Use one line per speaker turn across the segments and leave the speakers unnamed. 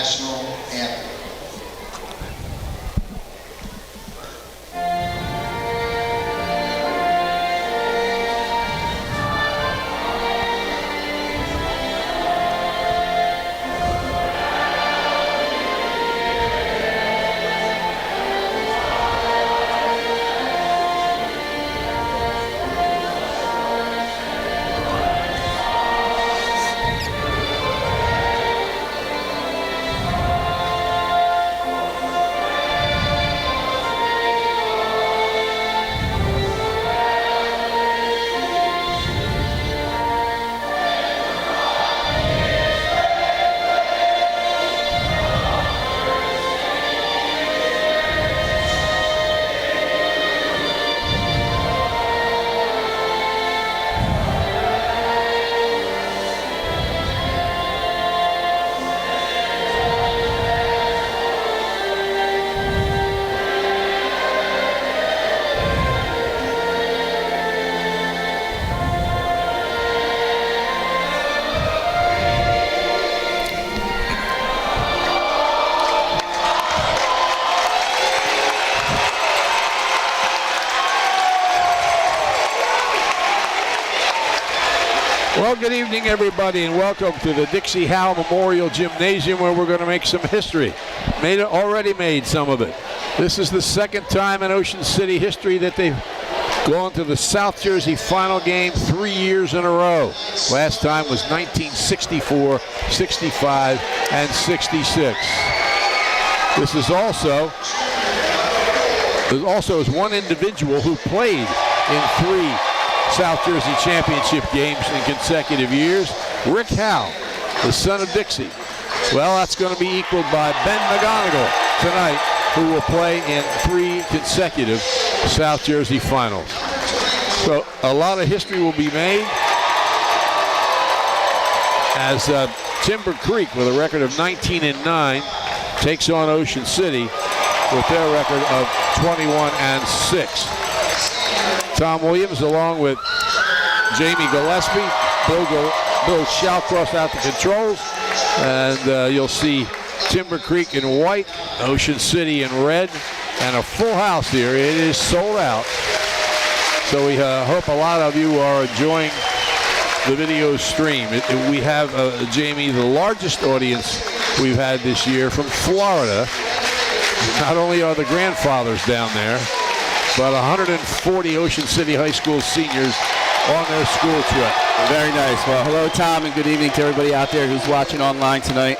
national anthem.
Well, good evening, everybody, and welcome to the Dixie Howe Memorial Gymnasium, where we're going to make some history. Already made some of it. This is the second time in Ocean City history that they've gone to the South Jersey final game 3 years in a row. Last time was 1964, 65, and 66. This is also is one individual who played in 3 South Jersey championship games in consecutive years, Rick Howe, the son of Dixie. Well, that's going to be equaled by Ben McGonigal tonight, who will play in 3 consecutive South Jersey finals. So a lot of history will be made as Timber Creek, with a record of 19-9, takes on Ocean City with their record of 21-6. Tom Williams, along with Jamie Gillespie, Bill Shallcross out the controls, and you'll see Timber Creek in white, Ocean City in red, and a full house here. It is sold out. So we hope a lot of you are enjoying the video stream. We have, Jamie, the largest audience we've had this year from Florida. Not only are the grandfathers down there, but 140 Ocean City High School seniors on their school trip.
Very nice. Well, hello, Tom, and good evening to everybody out there who's watching online tonight.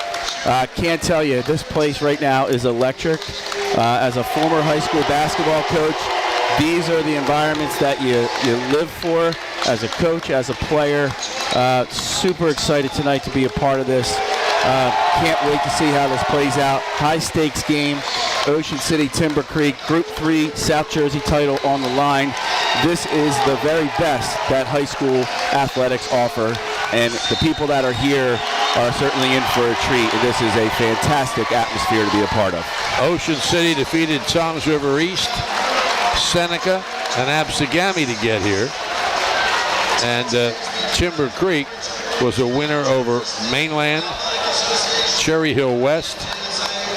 Can't tell you, this place right now is electric. As a former high school basketball coach, these are the environments that you live for as a coach, as a player. Super excited tonight to be a part of this. Can't wait to see how this plays out. High stakes game. Ocean City, Timber Creek, Group 3 South Jersey title on the line. This is the very best that high school athletics offer, and the people that are here are certainly in for a treat. This is a fantastic atmosphere to be a part of.
Ocean City defeated Toms River East, Seneca, and Absegami to get here. And Timber Creek was a winner over Mainland, Cherry Hill West,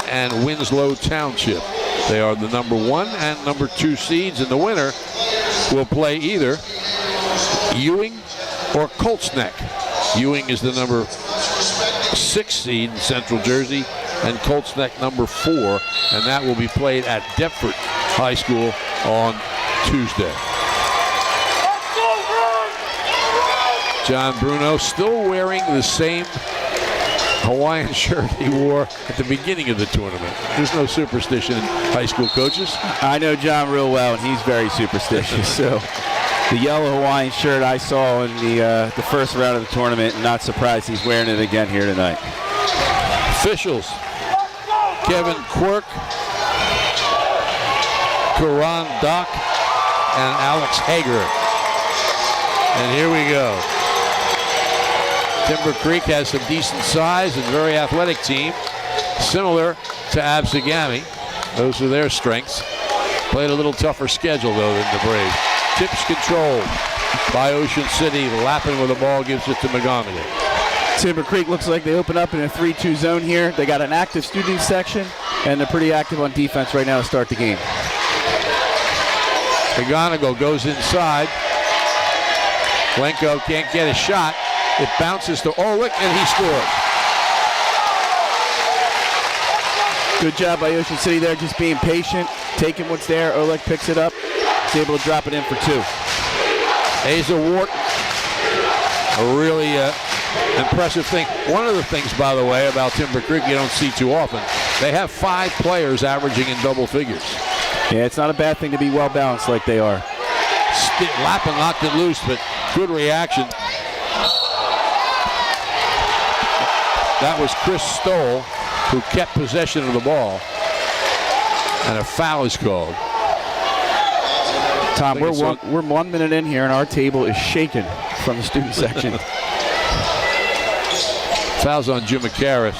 and Winslow Township. They are the number 1 and number 2 seeds, and the winner will play either Ewing or Colts Neck. Ewing is the number 6 seed in Central Jersey, and Colts Neck number 4, and that will be played at Deptford High School on Tuesday. John Bruno still wearing the same Hawaiian shirt he wore at the beginning of the tournament. There's no superstition in high school coaches.
I know John real well, and he's very superstitious. So the yellow Hawaiian shirt I saw in the first round of the tournament, and not surprised he's wearing it again here tonight.
Officials: Kevin Quirk, Karan Dock, and Alex Hager. And here we go. Timber Creek has some decent size and very athletic team, similar to Absegami. Those are their strengths. Played a little tougher schedule, though, than the Braves. Tips controlled by Ocean City. Lappin with the ball gives it to McGonigal.
Timber Creek looks like they open up in a 3-2 zone here. They got an active student section, and they're pretty active on defense right now to start the game.
McGonigal goes inside. Lenko can't get a shot. It bounces to Olick, and he scores.
Good job by Ocean City there, just being patient, taking what's there. Olick picks it up. He's able to drop it in for 2.
Hazel Wharton, a really impressive thing. One of the things, by the way, about Timber Creek you don't see too often, they have 5 players averaging in double figures.
Yeah, it's not a bad thing to be well balanced like they are.
Lappin knocked it loose, but good reaction. That was Chris Stoll who kept possession of the ball, and a foul is called.
Tom, we're 1 minute in here, and our table is shaking from the student section.
Fouls on Jim McCarris.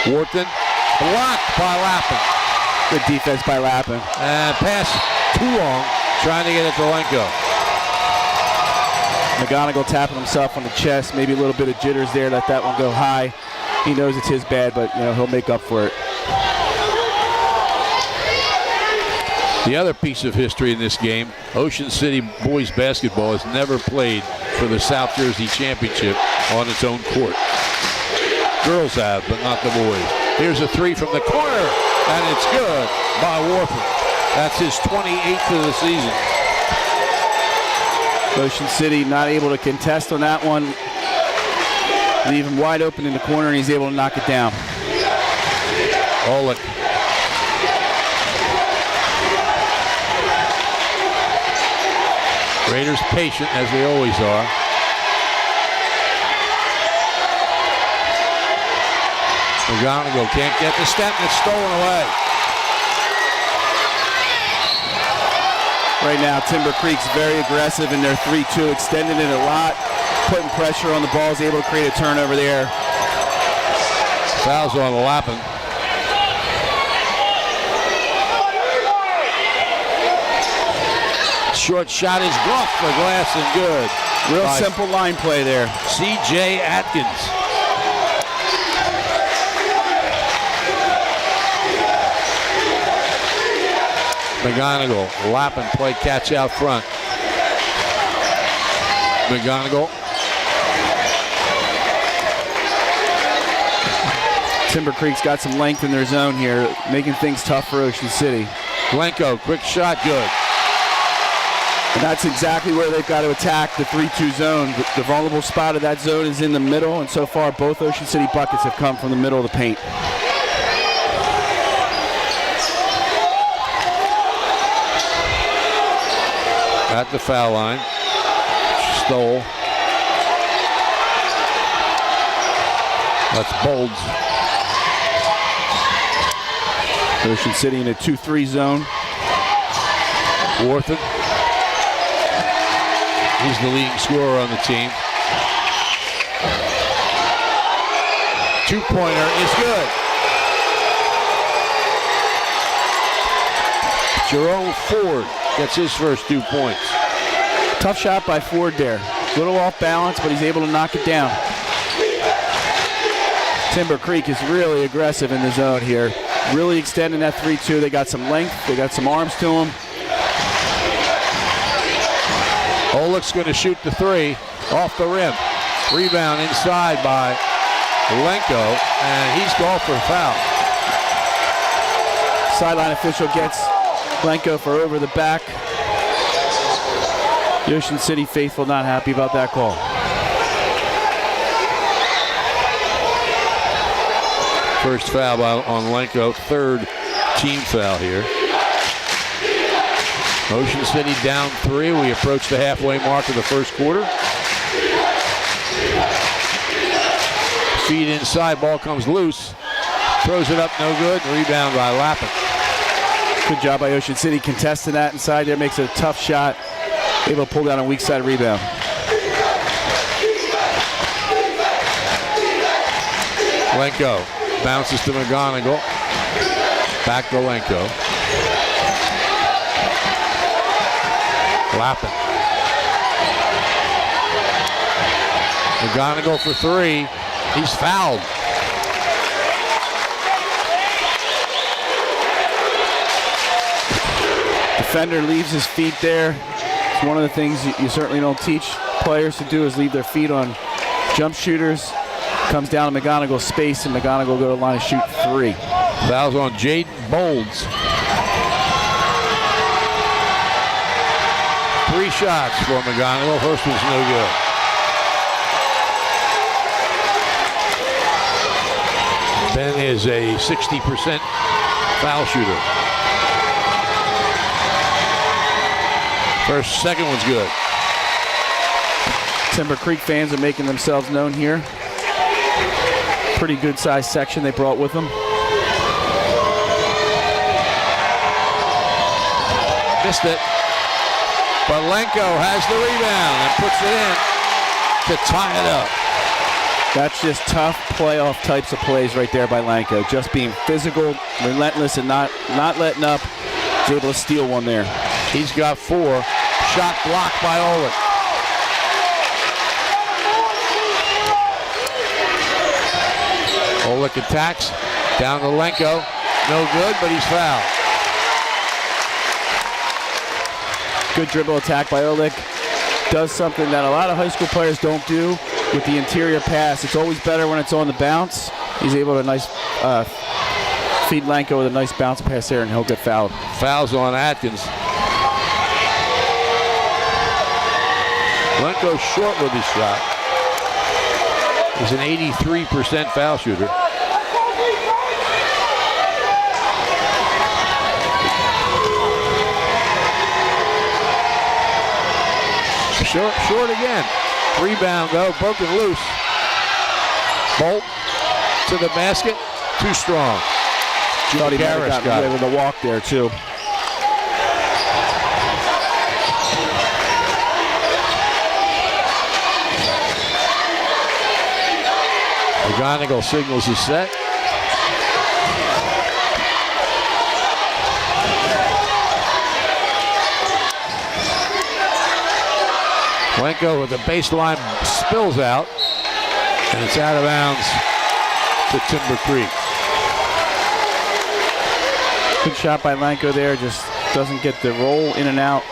Wharton blocked by Lappin.
Good defense by Lappin.
And pass too long, trying to get it to Lenko.
McGonigal tapping himself on the chest, maybe a little bit of jitters there, let that one go high. He knows it's his bad, but he'll make up for it.
The other piece of history in this game, Ocean City boys basketball has never played for the South Jersey Championship on its own court. Girls have, but not the boys. Here's a 3 from the corner, and it's good by Warford. That's his 28th of the season.
Ocean City not able to contest on that one. Leave him wide open in the corner, and he's able to knock it down.
Olick. Raiders patient, as they always are. McGonigal can't get the step, and it's stolen away.
Right now, Timber Creek's very aggressive in their 3-2, extending it a lot, putting pressure on the ball, is able to create a turnover there.
Fouls on Lappin. Short shot is off the glass and good.
Real simple line play there.
C.J. Atkins. McGonigal, Lappin play catch out front. McGonigal.
Timber Creek's got some length in their zone here, making things tough for Ocean City.
Lenko, quick shot, good.
And that's exactly where they've got to attack the 3-2 zone. The vulnerable spot of that zone is in the middle, and so far both Ocean City buckets have come from the middle of the paint.
At the foul line. Stoll. That's Bolds.
Ocean City in a 2-3 zone.
Warthen. He's the leading scorer on the team. 2-pointer is good. Jerome Ford gets his first 2 points.
Tough shot by Ford there. A little off balance, but he's able to knock it down. Timber Creek is really aggressive in the zone here. Really extending that 3-2. They got some length. They got some arms to them.
Olick's going to shoot the 3 off the rim. Rebound inside by Lenko, and he's called for a foul.
Sideline official gets Lenko for over the back. The Ocean City faithful not happy about that call.
First foul on Lenko, 3rd team foul here. Ocean City down 3. We approach the halfway mark of the first quarter. Feed inside, ball comes loose. Throws it up, no good. Rebound by Lappin.
Good job by Ocean City contesting that inside there. Makes it a tough shot. Able to pull down a weak side rebound.
Lenko bounces to McGonigal. Back to Lenko. Lappin. McGonigal for three. He's fouled.
Defender leaves his feet there. It's one of the things you certainly don't teach players to do, is leave their feet on jump shooters. Comes down to McGonigal's space, and McGonigal will go to the line and shoot three.
Fouls on Jaden Bolds. 3 shots for McGonigal. First one's no good. Ben is a 60% foul shooter. Second one's good.
Timber Creek fans are making themselves known here. Pretty good sized section they brought with them.
Missed it. But Lenko has the rebound and puts it in to tie it up.
That's just tough playoff types of plays right there by Lenko. Just being physical, relentless, and not letting up. He's able to steal one there.
He's got 4. Shot blocked by Olick. Olick attacks. Down to Lenko. No good, but he's fouled.
Good dribble attack by Olick. Does something that a lot of high school players don't do with the interior pass. It's always better when it's on the bounce. He's able to feed Lenko with a nice bounce pass there, and he'll get fouled.
Fouls on Atkins. Lenko short with his shot. He's an 83% foul shooter. Short again. Rebound though, broken loose. Bolt to the basket, too strong.
Thought he might have gotten away with a walk there too.
McGonigal signals his set. Lenko with the baseline spills out, and it's out of bounds to Timber Creek.
Good shot by Lenko there, just doesn't get the roll in and out.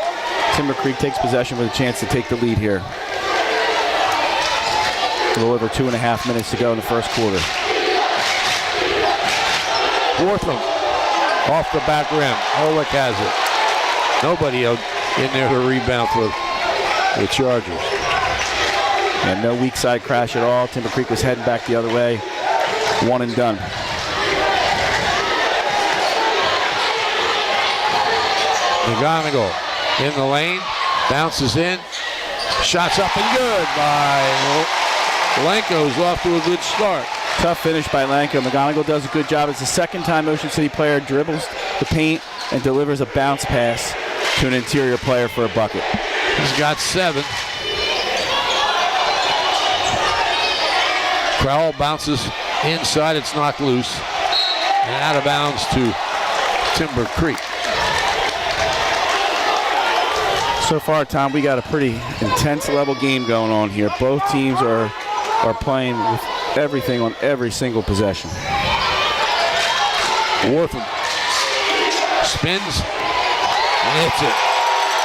Timber Creek takes possession with a chance to take the lead here. A little over 2.5 minutes to go in the first quarter.
Wortham off the back rim. Olick has it. Nobody in there to rebound for the Chargers.
And no weak side crash at all. Timber Creek was heading back the other way. One and done.
McGonigal in the lane. Bounces in. Shots up and good by Lenko's off to a good start.
Tough finish by Lenko. McGonigal does a good job. It's the second time Ocean City player dribbles the paint and delivers a bounce pass to an interior player for a bucket.
He's got 7. Crowell bounces inside. It's knocked loose. And out of bounds to Timber Creek.
So far, Tom, we got a pretty intense level game going on here. Both teams are playing with everything on every single possession.
Wortham spins and hits it.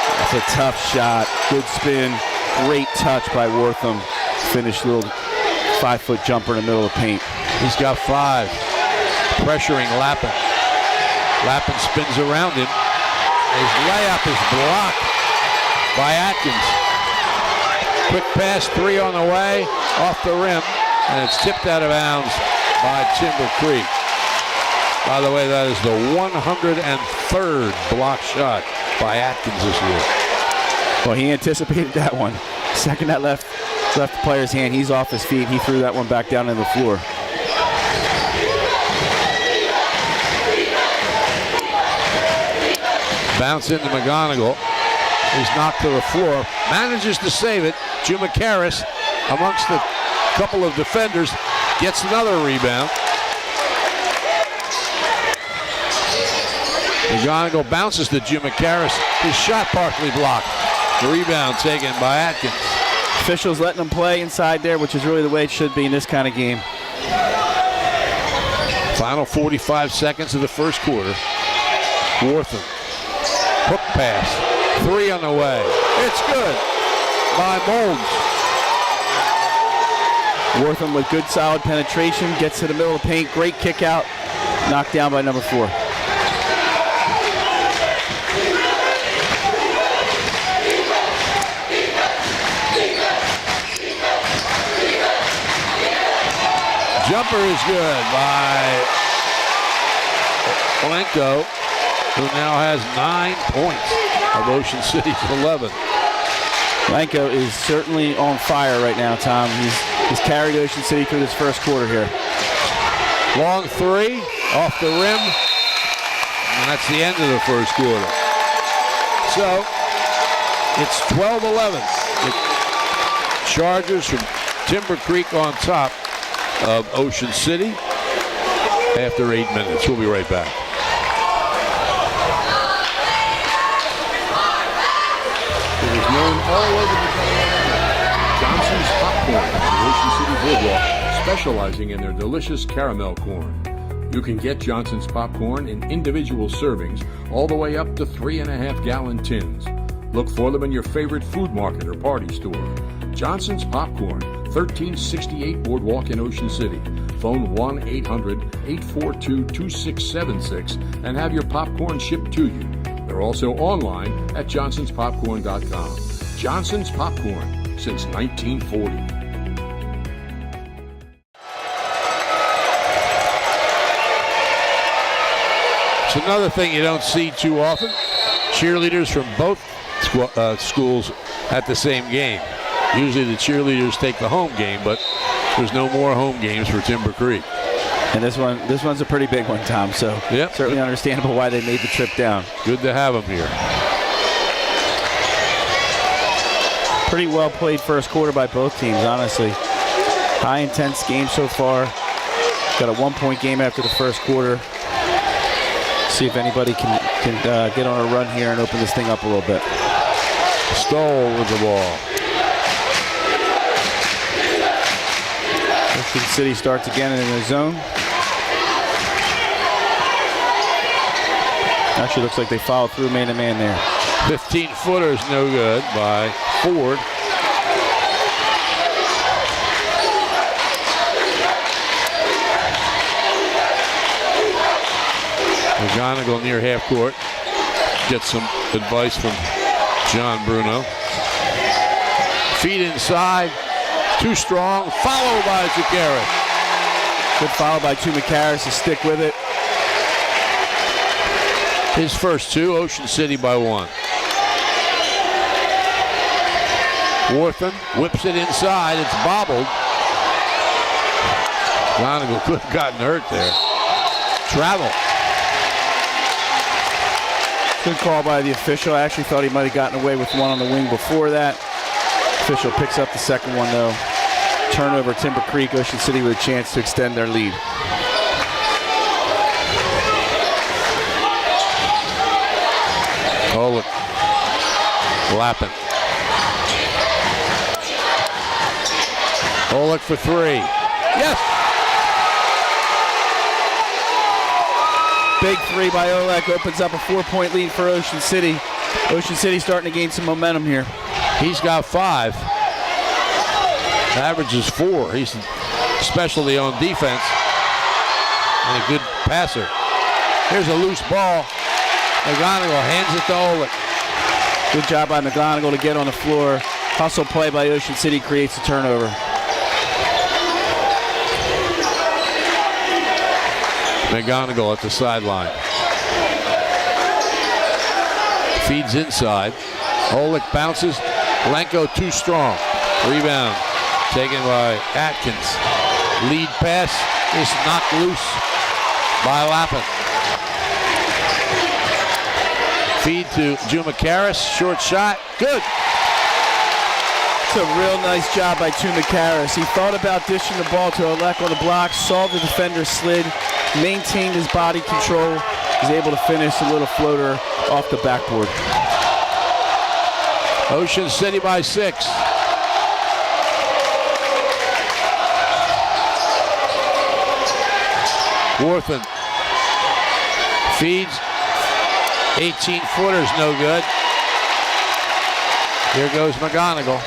That's a tough shot. Good spin. Great touch by Wortham. Finished little 5-foot jumper in the middle of the paint.
He's got 5. Pressuring Lappin. Lappin spins around him. His layup is blocked by Atkins. Quick pass, 3 on the way, off the rim, and it's tipped out of bounds by Timber Creek. By the way, that is the 103rd block shot by Atkins this year.
Well, he anticipated that one. Second that left the player's hand, he's off his feet. He threw that one back down on the floor.
Bounce into McGonigal. He's knocked to the floor. Manages to save it. Jumacaris, amongst a couple of defenders, gets another rebound. McGonigal bounces to Jumacaris. His shot partly blocked. The rebound taken by Atkins.
Officials letting them play inside there, which is really the way it should be in this kind of game.
Final 45 seconds of the first quarter. Wortham. Hook pass. 3 on the way. It's good by Molds.
Wortham with good solid penetration, gets to the middle of the paint, great kick out, knocked down by number 4.
Jumper is good by Blanco, who now has 9 points of Ocean City's 11.
Blanco is certainly on fire right now, Tom. He's carried Ocean City through this first quarter here.
Long 3 off the rim, and that's the end of the first quarter. So it's 12-11. The Chargers from Timber Creek on top of Ocean City after 8 minutes. We'll be right back.
It is known all over the country. Johnson's Popcorn on the Ocean City Boardwalk, specializing in their delicious caramel corn. You can get Johnson's Popcorn in individual servings all the way up to 3.5-gallon tins. Look for them in your favorite food market or party store. Johnson's Popcorn, 1368 Boardwalk in Ocean City. Phone 1-800-842-2676 and have your popcorn shipped to you. They're also online at johnsonspopcorn.com. Johnson's Popcorn, since 1940.
It's another thing you don't see too often. Cheerleaders from both schools at the same game. Usually the cheerleaders take the home game, but there's no more home games for Timber Creek.
And this one's a pretty big one, Tom, so
yep.
Certainly understandable why they made the trip down.
Good to have them here.
Pretty well played first quarter by both teams, honestly. High intense game so far. Got a 1-point game after the first quarter. See if anybody can get on a run here and open this thing up a little bit.
Stoll with the ball.
Ocean City starts again in their zone. Actually looks like they followed through man-to-man there.
15-footer is no good by Ford. McGonigal near half court. Gets some advice from John Bruno. Feet inside. Too strong. Followed by Zuccaris.
Good foul by Tumacaris to stick with it.
His first 2, Ocean City by 1. Wortham whips it inside. It's bobbled. McGonigal could have gotten hurt there. Travel.
Good call by the official. I actually thought he might have gotten away with one on the wing before that. Official picks up the second one, though. Turnover, Timber Creek. Ocean City with a chance to extend their lead.
Oh, look. Lappin. Oh, look for 3. Yes!
Big 3 by Olek opens up a 4-point lead for Ocean City. Ocean City starting to gain some momentum here.
He's got 5. Average is 4. He's especially on defense and a good passer. Here's a loose ball. McGonigal hands it to Olek.
Good job by McGonigal to get on the floor. Hustle play by Ocean City creates a turnover.
McGonigal at the sideline. Feeds inside. Olek bounces. Blanco too strong. Rebound taken by Atkins. Lead pass is knocked loose by Lappin. Feed to Tumacaris. Short shot. Good.
It's a real nice job by Tumacaris. He thought about dishing the ball to Olek on the block, saw the defender slid, maintained his body control, was able to finish a little floater off the backboard.
Ocean City by 6. Worthen feeds. 18-footer's no good. Here goes McGonigal.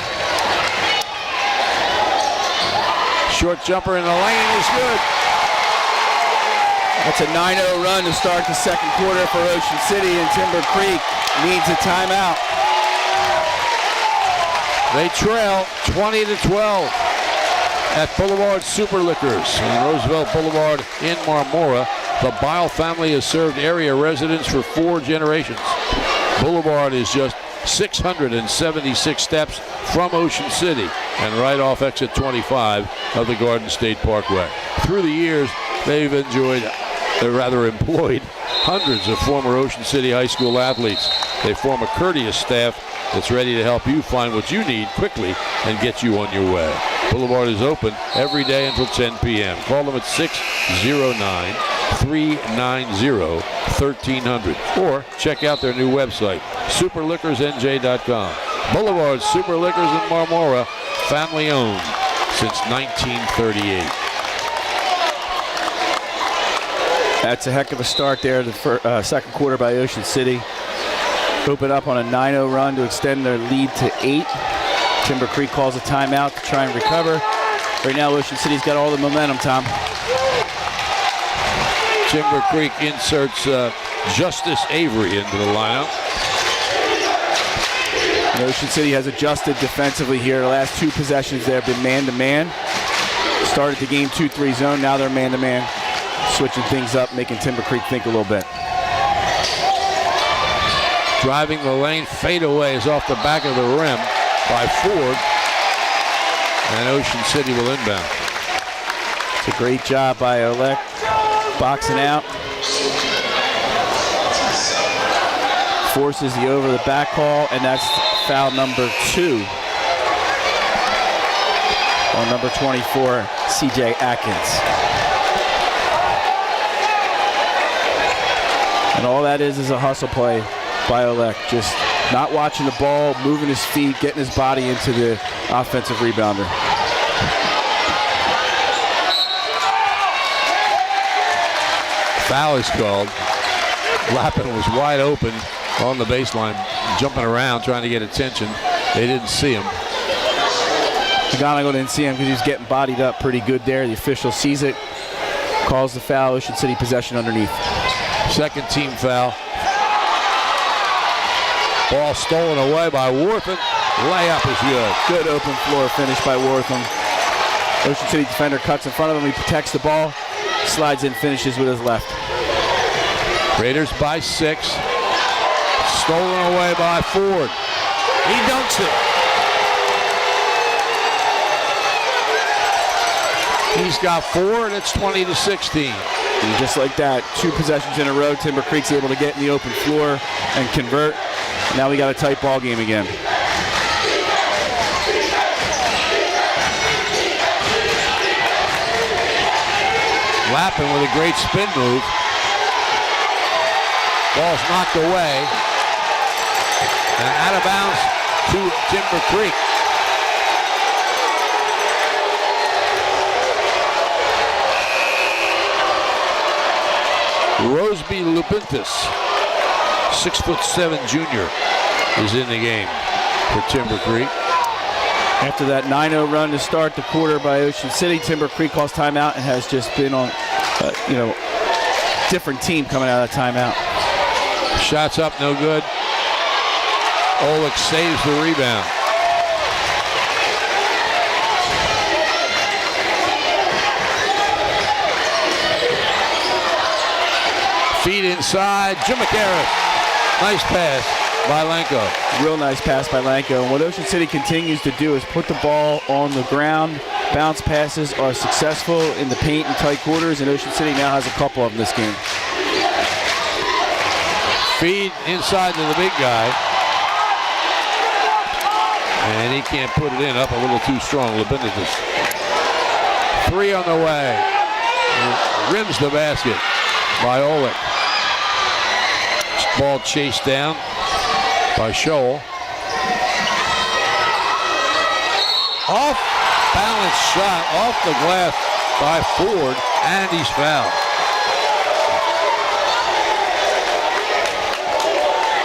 Short jumper in the lane is good.
That's a 9-0 run to start the second quarter for Ocean City, and Timber Creek needs a timeout.
They trail 20-12 at Boulevard Super Liquors on Roosevelt Boulevard in Marmora. The Bile family has served area residents for 4 generations. Boulevard is just 676 steps from Ocean City and right off exit 25 of the Garden State Parkway. Through the years, they've employed hundreds of former Ocean City High School athletes. They form a courteous staff that's ready to help you find what you need quickly and get you on your way. Boulevard is open every day until 10 p.m. Call them at 609-390-1300 or check out their new website, superliquorsnj.com. Boulevard Super Liquors in Marmora, family owned since 1938.
That's a heck of a start there, the second quarter by Ocean City. Open up on a 9-0 run to extend their lead to 8. Timber Creek calls a timeout to try and recover. Right now, Ocean City's got all the momentum, Tom.
Timber Creek inserts Justice Avery into the lineup.
And Ocean City has adjusted defensively here. The last 2 possessions they have been man-to-man. Started the game 2-3 zone, now they're man-to-man. Switching things up, making Timber Creek think a little bit.
Driving the lane, fadeaway is off the back of the rim by Ford, and Ocean City will inbound.
It's a great job by Olek, boxing out. Forces the over the back call, and that's foul number 2 on number 24, C.J. Atkins. And all that is a hustle play by Olek. Just not watching the ball, moving his feet, getting his body into the offensive rebounder.
Foul is called. Lappin was wide open on the baseline, jumping around, trying to get attention. They didn't see him.
McGonigal didn't see him because he was getting bodied up pretty good there. The official sees it, calls the foul. Ocean City possession underneath.
Second team foul. Ball stolen away by Worthen. Layup is good.
Good open floor finish by Wortham. Ocean City defender cuts in front of him. He protects the ball, slides in, finishes with his left.
Raiders by 6. Stolen away by Ford. He dunks it. He's got 4, and it's 20-16.
And just like that, 2 possessions in a row, Timber Creek's able to get in the open floor and convert. Now we got a tight ball game again.
Lappin with a great spin move. Ball's knocked away. And out of bounds to Timber Creek. Roseby Lupintis, 6'7" junior, is in the game for Timber Creek.
After that 9-0 run to start the quarter by Ocean City, Timber Creek calls timeout and has just been on, different team coming out of timeout.
Shots up, no good. Olick saves the rebound. Feet inside, Jim McCarris. Nice pass by Lanko.
Real nice pass by Lanko. And what Ocean City continues to do is put the ball on the ground. Bounce passes are successful in the paint and tight quarters, and Ocean City now has a couple of them this game.
Feed inside to the big guy. And he can't put it in, up a little too strong. Labinitis. 3 on the way. Rims the basket by Olick. Ball chased down by Scholl. Off balance shot off the glass by Ford, and he's fouled.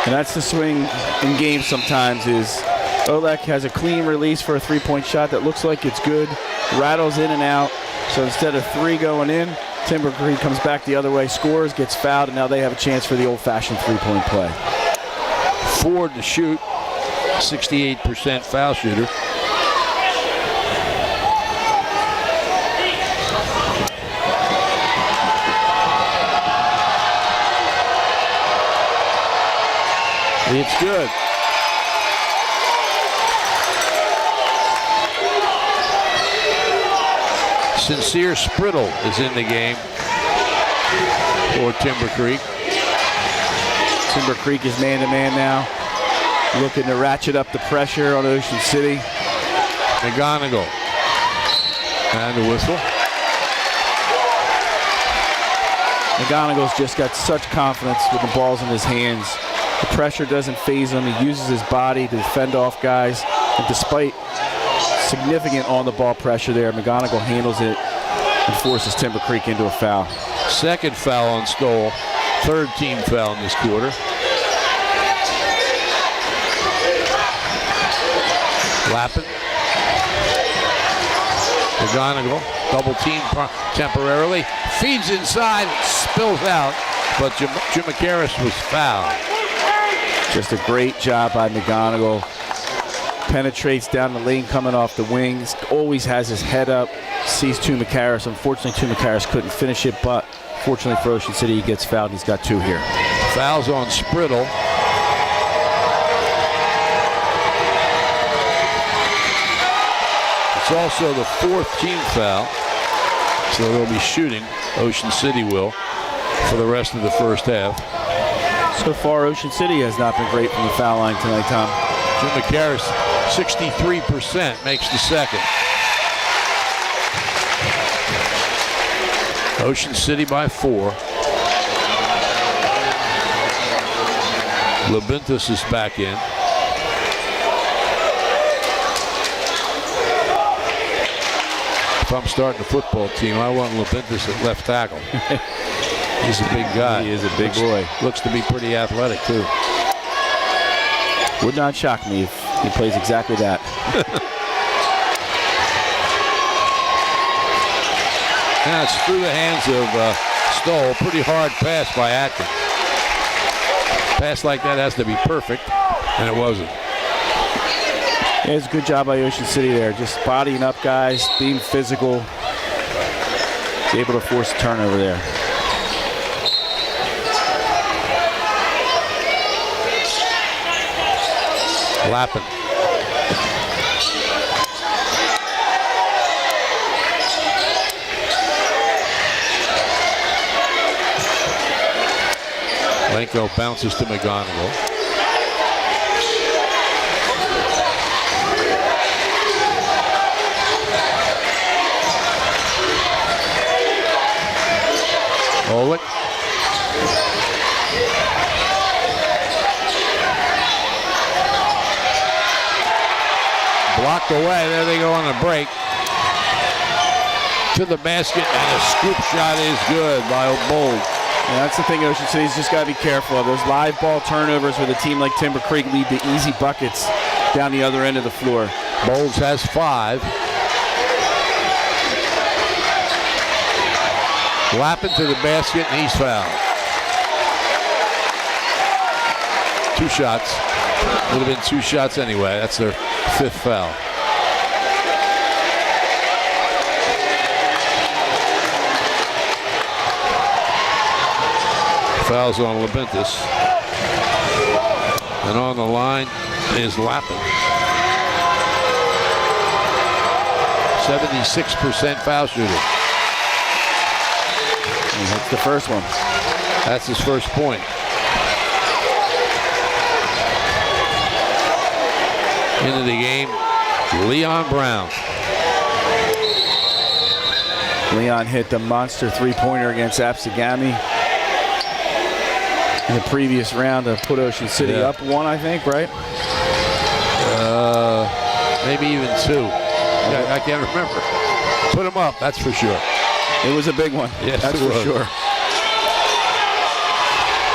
And that's the swing in games sometimes is Olek has a clean release for a three-point shot that looks like it's good, rattles in and out. So instead of 3 going in, Timber Creek comes back the other way, scores, gets fouled, and now they have a chance for the old-fashioned three-point play.
Ford to shoot, 68% foul shooter. It's good. Sincere Sprittle is in the game for Timber Creek.
Timber Creek is man-to-man now, looking to ratchet up the pressure on Ocean City.
McGonigal. And the whistle.
McGonigal's just got such confidence with the balls in his hands. The pressure doesn't faze him. He uses his body to defend off guys. And despite significant on-the-ball pressure there, McGonigal handles it and forces Timber Creek into a foul.
Second foul on Stoll. Third team foul in this quarter. Lappin. McGonigal, double team temporarily. Feeds inside, spills out, but Jim McCarris was fouled.
Just a great job by McGonigal. Penetrates down the lane coming off the wings. Always has his head up. Sees McCarris. Unfortunately, McCarris couldn't finish it, but fortunately for Ocean City, he gets fouled. He's got 2 here.
Fouls on Sprittle. It's also the 4th team foul. So they'll be shooting, Ocean City will, for the rest of the first half.
So far, Ocean City has not been great from the foul line tonight, Tom.
Jim McCarris, 63%, makes the second. Ocean City by 4. Labintus is back in. If I'm starting a football team, I want Labintus at left tackle. He's a big guy.
He is a big boy.
Looks to be pretty athletic, too.
Would not shock me if he plays exactly that.
Now it's through the hands of Stoll. Pretty hard pass by Atkins. Pass like that has to be perfect, and it wasn't.
Yeah, it's a good job by Ocean City there. Just bodying up guys, being physical. He's able to force a turnover there.
Lappin. Lenko bounces to McGonigal. Olick. Blocked away. There they go on the break. To the basket, and a scoop shot is good by Bold.
And that's the thing Ocean City's just got to be careful of. Those live ball turnovers with a team like Timber Creek lead to easy buckets down the other end of the floor.
Bowles has 5. Lappin to the basket, and he's fouled. 2 shots. Would have been 2 shots anyway. That's their 5th foul. Fouls on Labintus. And on the line is Lappin. 76% foul shooter.
And that's the first one.
That's his first point. Into the game, Leon Brown.
Leon hit the monster three-pointer against Absegami in the previous round to put Ocean City up 1, I think, right?
Maybe even 2. I can't remember. Put him up, that's for sure.
It was a big one.
Yes,
that's
it
for
was.
sure.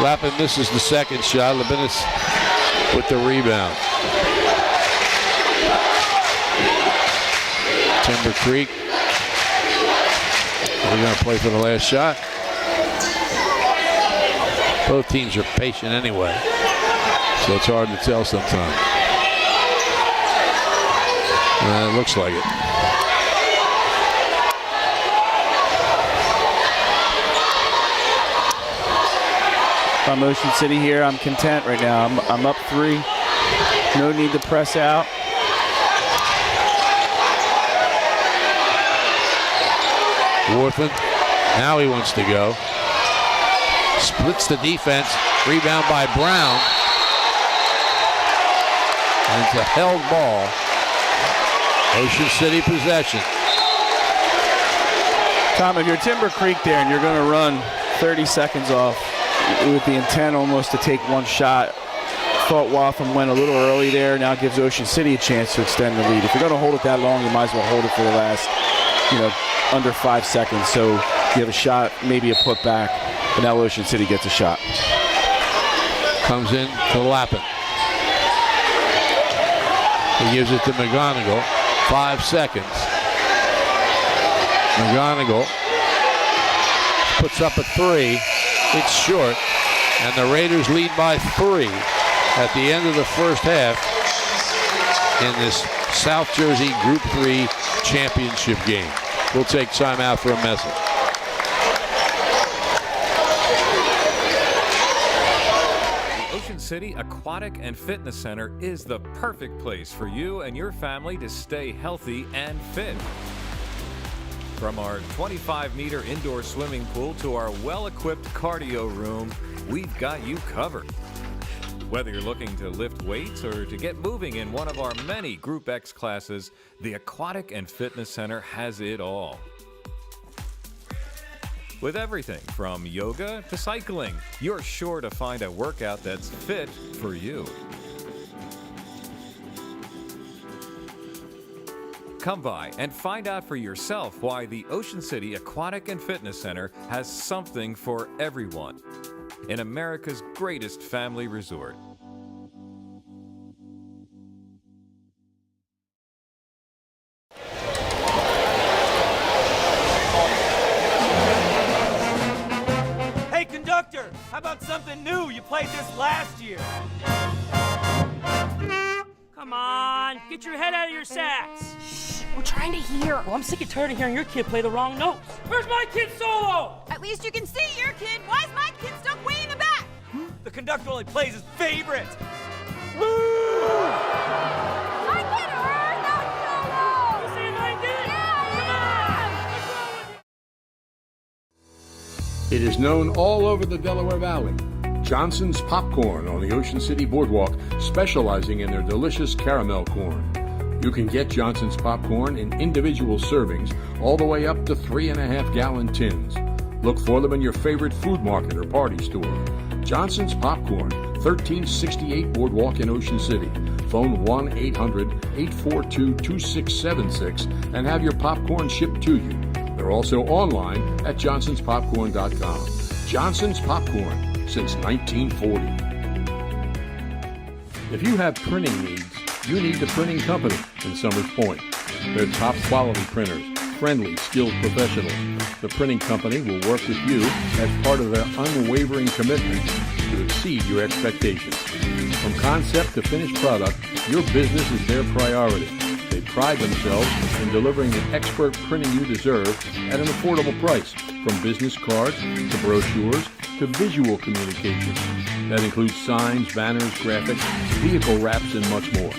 Lappin misses the second shot. Labinis with the rebound. Timber Creek. We're going to play for the last shot. Both teams are patient anyway, so it's hard to tell sometimes. It looks like it.
If I'm Ocean City here, I'm content right now. I'm up 3. No need to press out.
Worthen, now he wants to go. Splits the defense. Rebound by Brown. And it's a held ball. Ocean City possession.
Tom, if you're Timber Creek there and you're going to run 30 seconds off with the intent almost to take one shot, thought Waltham went a little early there. Now gives Ocean City a chance to extend the lead. If you're going to hold it that long, you might as well hold it for the last, under 5 seconds. So you have a shot, maybe a putback, and now Ocean City gets a shot.
Comes in to Lappin. He gives it to McGonigal. 5 seconds. McGonigal puts up a 3. It's short, and the Raiders lead by 3 at the end of the first half in this South Jersey Group 3 championship game. We'll take time out for a message.
The Ocean City Aquatic and Fitness Center is the perfect place for you and your family to stay healthy and fit. From our 25-meter indoor swimming pool to our well-equipped cardio room, we've got you covered. Whether you're looking to lift weights or to get moving in one of our many Group X classes, the Aquatic and Fitness Center has it all. With everything from yoga to cycling, you're sure to find a workout that's fit for you. Come by and find out for yourself why the Ocean City Aquatic and Fitness Center has something for everyone in America's greatest family resort.
Hey, conductor, how about something new? You played this last year.
Come on, get your head out of your sacks.
We're trying to hear.
Well, I'm sick and tired of hearing your kid play the wrong notes. Where's my kid's solo?
At least you can see your kid. Why is my kid stuck way in the back?
The conductor only plays his favorite.
My kid heard that solo.
You saying I did?
Yeah,
It is known all over the Delaware Valley. Johnson's Popcorn on the Ocean City Boardwalk, specializing in their delicious caramel corn. You can get Johnson's Popcorn in individual servings all the way up to 3.5-gallon tins. Look for them in your favorite food market or party store. Johnson's Popcorn, 1368 Boardwalk in Ocean City. Phone 1-800-842-2676 and have your popcorn shipped to you. They're also online at johnsonspopcorn.com. Johnson's Popcorn, since 1940. If you have printing needs, you need the Printing Company in Summers Point. They're top quality printers, friendly, skilled professionals. The Printing Company will work with you as part of their unwavering commitment to exceed your expectations. From concept to finished product, your business is their priority. They pride themselves in delivering the expert printing you deserve at an affordable price, from business cards to brochures to visual communications. That includes signs, banners, graphics, vehicle wraps, and much more.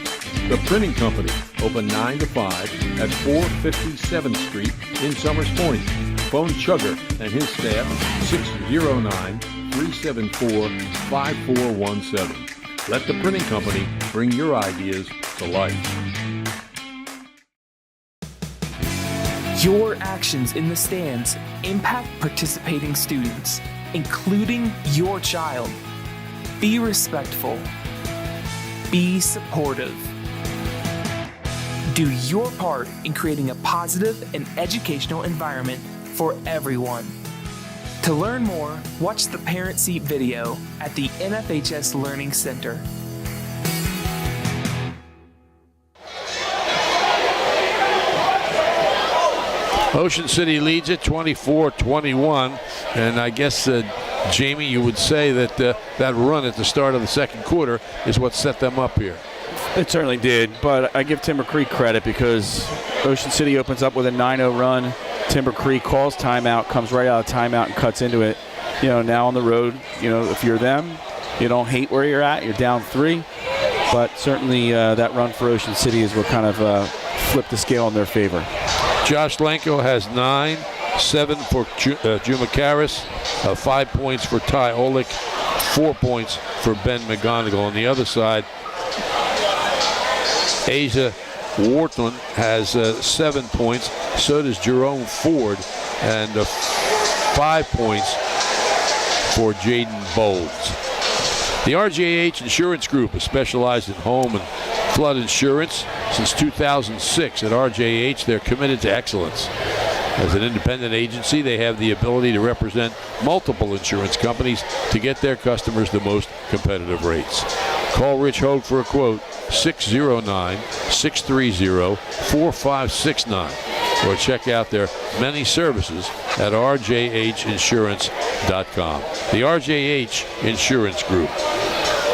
The Printing Company, open 9 to 5 at 457th Street in Summers Point. Phone Chugger and his staff 609-374-5417. Let the Printing Company bring your ideas to life.
Your actions in the stands impact participating students, including your child. Be respectful. Be supportive. Do your part in creating a positive and educational environment for everyone. To learn more, watch the Parent Seat video at the NFHS Learning Center.
Ocean City leads it 24-21, and I guess, Jamie, you would say that that run at the start of the second quarter is what set them up here.
It certainly did, but I give Timber Creek credit because Ocean City opens up with a 9-0 run. Timber Creek calls timeout, comes right out of timeout and cuts into it. You know, now on the road, you know, if you're them, you don't hate where you're at. You're down 3, but certainly that run for Ocean City is what kind of flipped the scale in their favor.
Josh Lenko has 9, 7 for Juma Karras, 5 points for Ty Olick, 4 points for Ben McGonigal. On the other side, Asia Wharton has 7 points. So does Jerome Ford, and 5 points for Jaden Bowles. The RJH Insurance Group is specialized in home and flood insurance. Since 2006 at RJH, they're committed to excellence. As an independent agency, they have the ability to represent multiple insurance companies to get their customers the most competitive rates. Call Rich Hogue for a quote, 609-630-4569, or check out their many services at rjhinsurance.com. The RJH Insurance Group.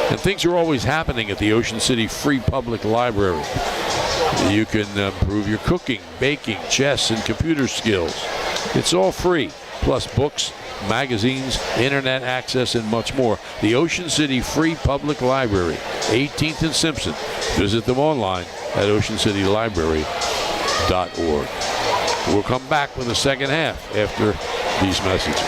And things are always happening at the Ocean City Free Public Library. You can improve your cooking, baking, chess, and computer skills. It's all free, plus books, magazines, internet access, and much more. The Ocean City Free Public Library, 18th and Simpson. Visit them online at oceancitylibrary.org. We'll come back with the second half after these messages.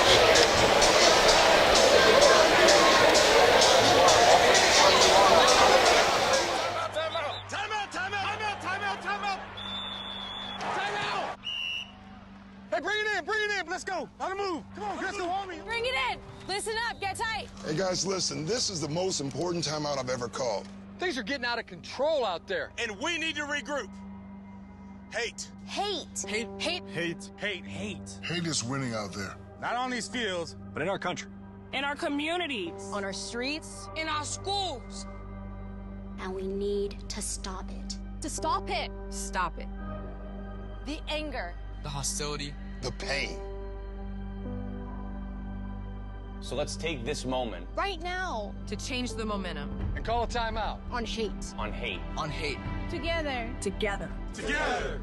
Hey guys, listen, this is the most important timeout I've ever called.
Things are getting out of control out there.
And we need to regroup. Hate.
Hate.
Hate.
Hate. Hate. Hate. Hate.
Hate is winning out there.
Not on these fields, but in our country.
In our communities.
On our streets.
In our schools.
And we need to stop it.
To stop it.
Stop it.
The anger.
The hostility.
The pain.
So let's take this moment
Right now.
To change the momentum.
And call a timeout.
On hate.
on hate.
On hate.
Together.
Together.
Together.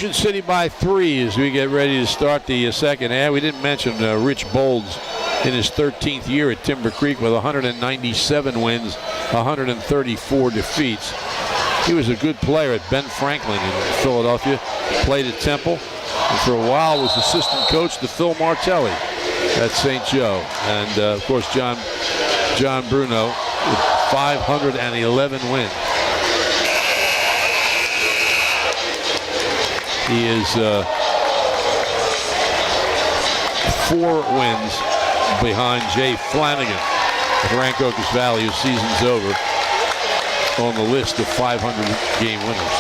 Ocean City by 3 as we get ready to start the second half. We didn't mention Rich Bolds in his 13th year at Timber Creek with 197 wins, 134 defeats. He was a good player at Ben Franklin in Philadelphia, played at Temple, and for a while was assistant coach to Phil Martelli at St. Joe. And, of course, John Bruno with 511 wins. He is 4 wins behind Jay Flanagan of Rancocas Valley, whose season's over, on the list of 500-game winners.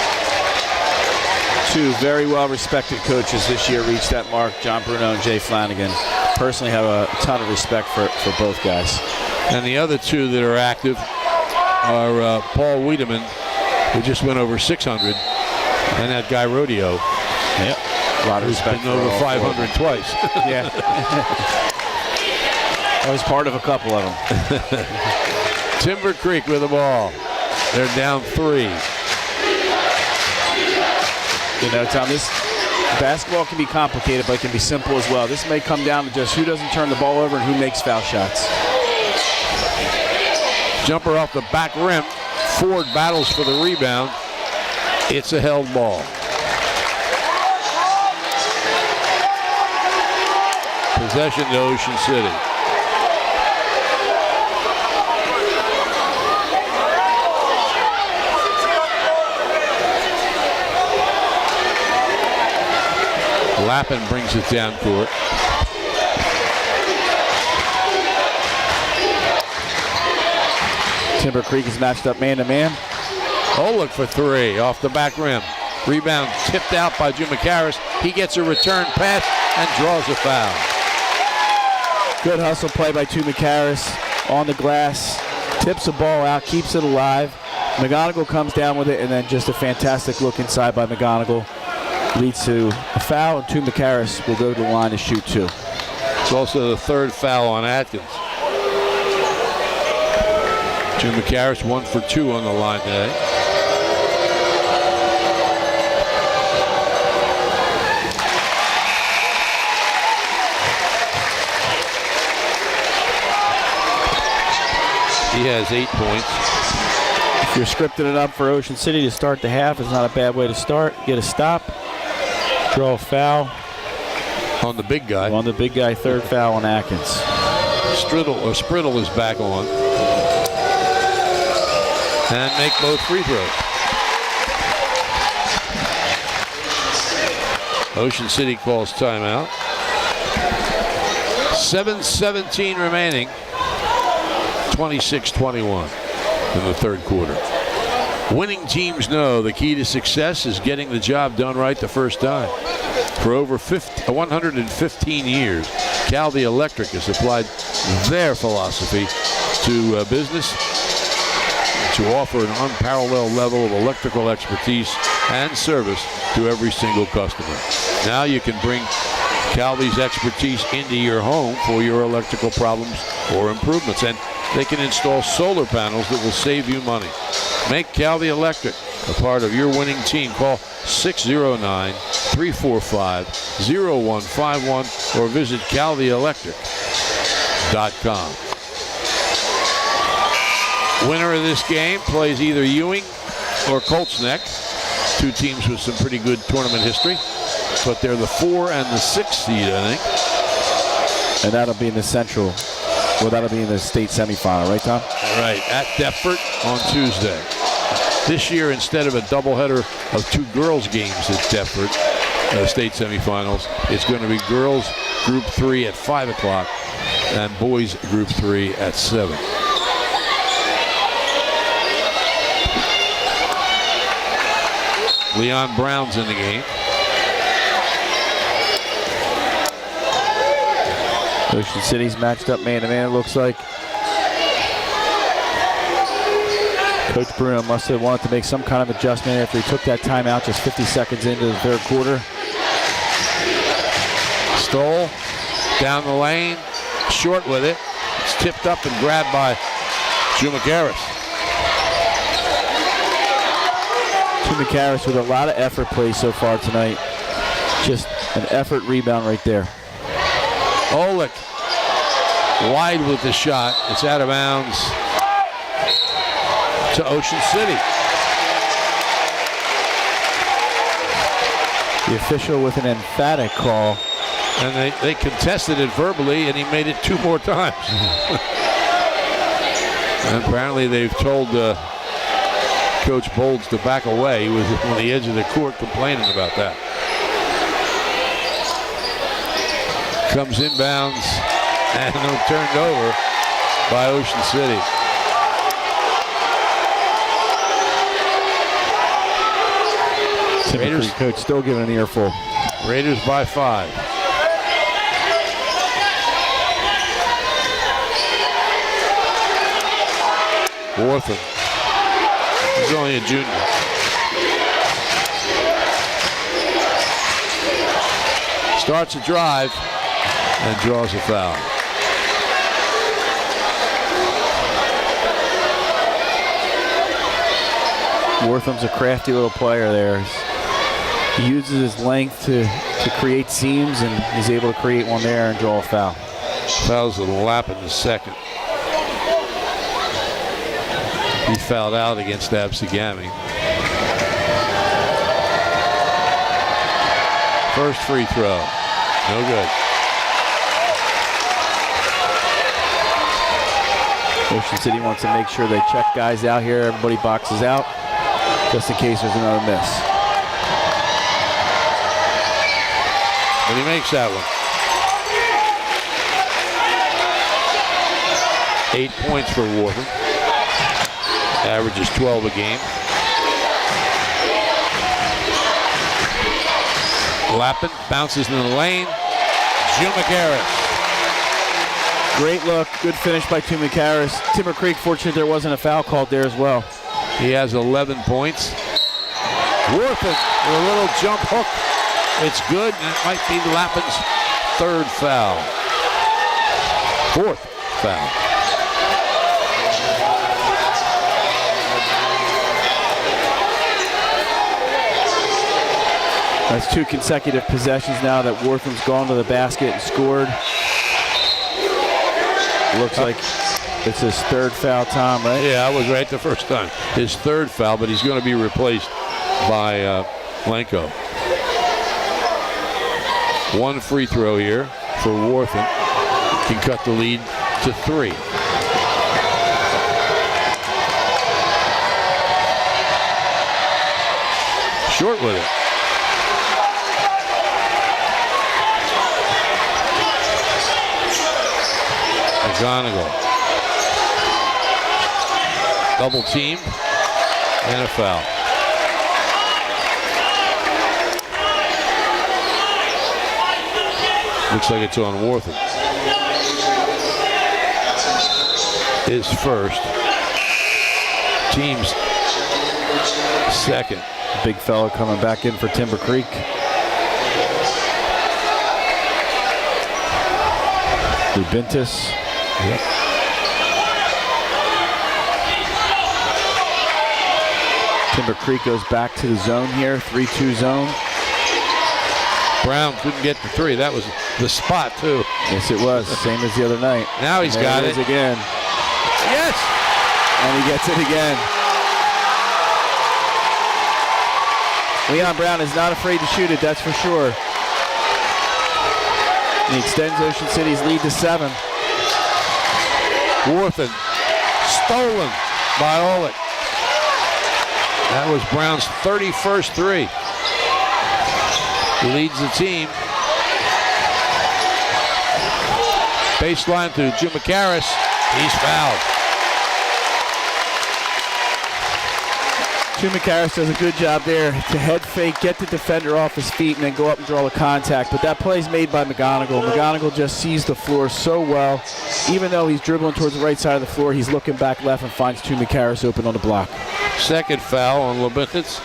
2 very well-respected coaches this year reached that mark, John Bruno and Jay Flanagan. Personally have a ton of respect for both guys.
And the other 2 that are active are Paul Wiedemann, who just went over 600, and that guy Rodeo.
Yep. A lot of respect.
Been over 500 twice.
Yeah. I was part of a couple of them.
Timber Creek with the ball. They're down 3.
You know, Tom, this basketball can be complicated, but it can be simple as well. This may come down to just who doesn't turn the ball over and who makes foul shots.
Jumper off the back rim. Ford battles for the rebound. It's a held ball. Possession to Ocean City. Lappin brings it down court.
Timber Creek is matched up man-to-man.
Oh, look for 3 off the back rim. Rebound tipped out by Jim McCarris. He gets a return pass and draws a foul.
Good hustle play by McCarris on the glass. Tips the ball out, keeps it alive. McGonigal comes down with it, and then just a fantastic look inside by McGonigal. Leads to a foul, and McCarris will go to the line to shoot 2.
It's also the 3rd foul on Atkins. Jim McCarris 1 for 2 on the line today. He has 8 points.
If you're scripting it up for Ocean City to start the half, it's not a bad way to start. Get a stop, draw a foul.
On the big guy.
On the big guy, 3rd foul on Atkins.
Sprittle is back on. And make both free throws. Ocean City calls timeout. 7:17 remaining. 26-21 in the 3rd quarter. Winning teams know the key to success is getting the job done right the first time. For over 115 years, Cal the Electric has applied their philosophy to business to offer an unparalleled level of electrical expertise and service to every single customer. Now you can bring Calvi's expertise into your home for your electrical problems or improvements, and they can install solar panels that will save you money. Make Calvi Electric a part of your winning team. Call 609-345-0151 or visit calvielectric.com. Winner of this game plays either Ewing or Colts Neck, 2 teams with some pretty good tournament history, but they're the 4 and the 6 seed, I think.
And that'll be in the Central. Well, that'll be in the state semifinal, right, Tom?
Right, at Deptford on Tuesday. This year, instead of a doubleheader of 2 girls' games at Deptford, state semifinals, it's going to be girls Group 3 at 5 o'clock and boys Group 3 at 7. Leon Brown's in the game.
Ocean City's matched up man-to-man, it looks like. Coach Bruno must have wanted to make some kind of adjustment after he took that timeout just 50 seconds into the 3rd quarter.
Stoll down the lane, short with it. It's tipped up and grabbed by Jim McCarris.
Jim McCarris with a lot of effort plays so far tonight. Just an effort rebound right there.
Olick wide with the shot. It's out of bounds to Ocean City.
The official with an emphatic call.
And they contested it verbally, and he made it 2 more times. And apparently they've told Coach Bolds to back away. He was on the edge of the court complaining about that. Comes inbounds and turned over by Ocean City.
Raiders coach still giving an earful.
Raiders by 5. Wortham. He's only a junior. Starts a drive and draws a foul.
Wortham's a crafty little player there. He uses his length to create seams, and he's able to create one there and draw a foul.
Fouls a lap in the second. He fouled out against Absigami. First free throw. No good.
Ocean City wants to make sure they check guys out here. Everybody boxes out, just in case there's another miss.
But he makes that one. 8 points for Wortham. Averages 12 a game. Lappin bounces in the lane. Jumakaris.
Great look. Good finish by Jumakaris. Timber Creek fortunate there wasn't a foul called there as well.
He has 11 points. Wortham with a little jump hook. It's good, and it might be Lappin's 3rd foul. 4th foul.
That's 2 consecutive possessions now that Wortham's gone to the basket and scored. Looks like it's his 3rd foul, Tom, right?
Yeah, I was right the first time. His 3rd foul, but he's going to be replaced by Blanco. 1 free throw here for Wortham. Can cut the lead to 3. Short with it. McGonigal. Double team and a foul. Looks like it's on Wortham. His first. Team's second.
Big fella coming back in for Timber Creek. Lubintis.
Yep.
Timber Creek goes back to the zone here, 3-2 zone.
Brown couldn't get the 3. That was the spot, too.
Yes, it was. Same as the other night.
Now he's got it.
Again.
Yes!
And he gets it again. Leon Brown is not afraid to shoot it, that's for sure. And he extends Ocean City's lead to 7.
Wortham stolen by Olick. That was Brown's 31st 3. He leads the team. Baseline to Jumakaris. He's fouled.
Jumakaris does a good job there to head fake, get the defender off his feet, and then go up and draw the contact. But that play's made by McGonigal. McGonigal just sees the floor so well. Even though he's dribbling towards the right side of the floor, he's looking back left and finds Jumakaris open on the block.
Second foul on Lubintis.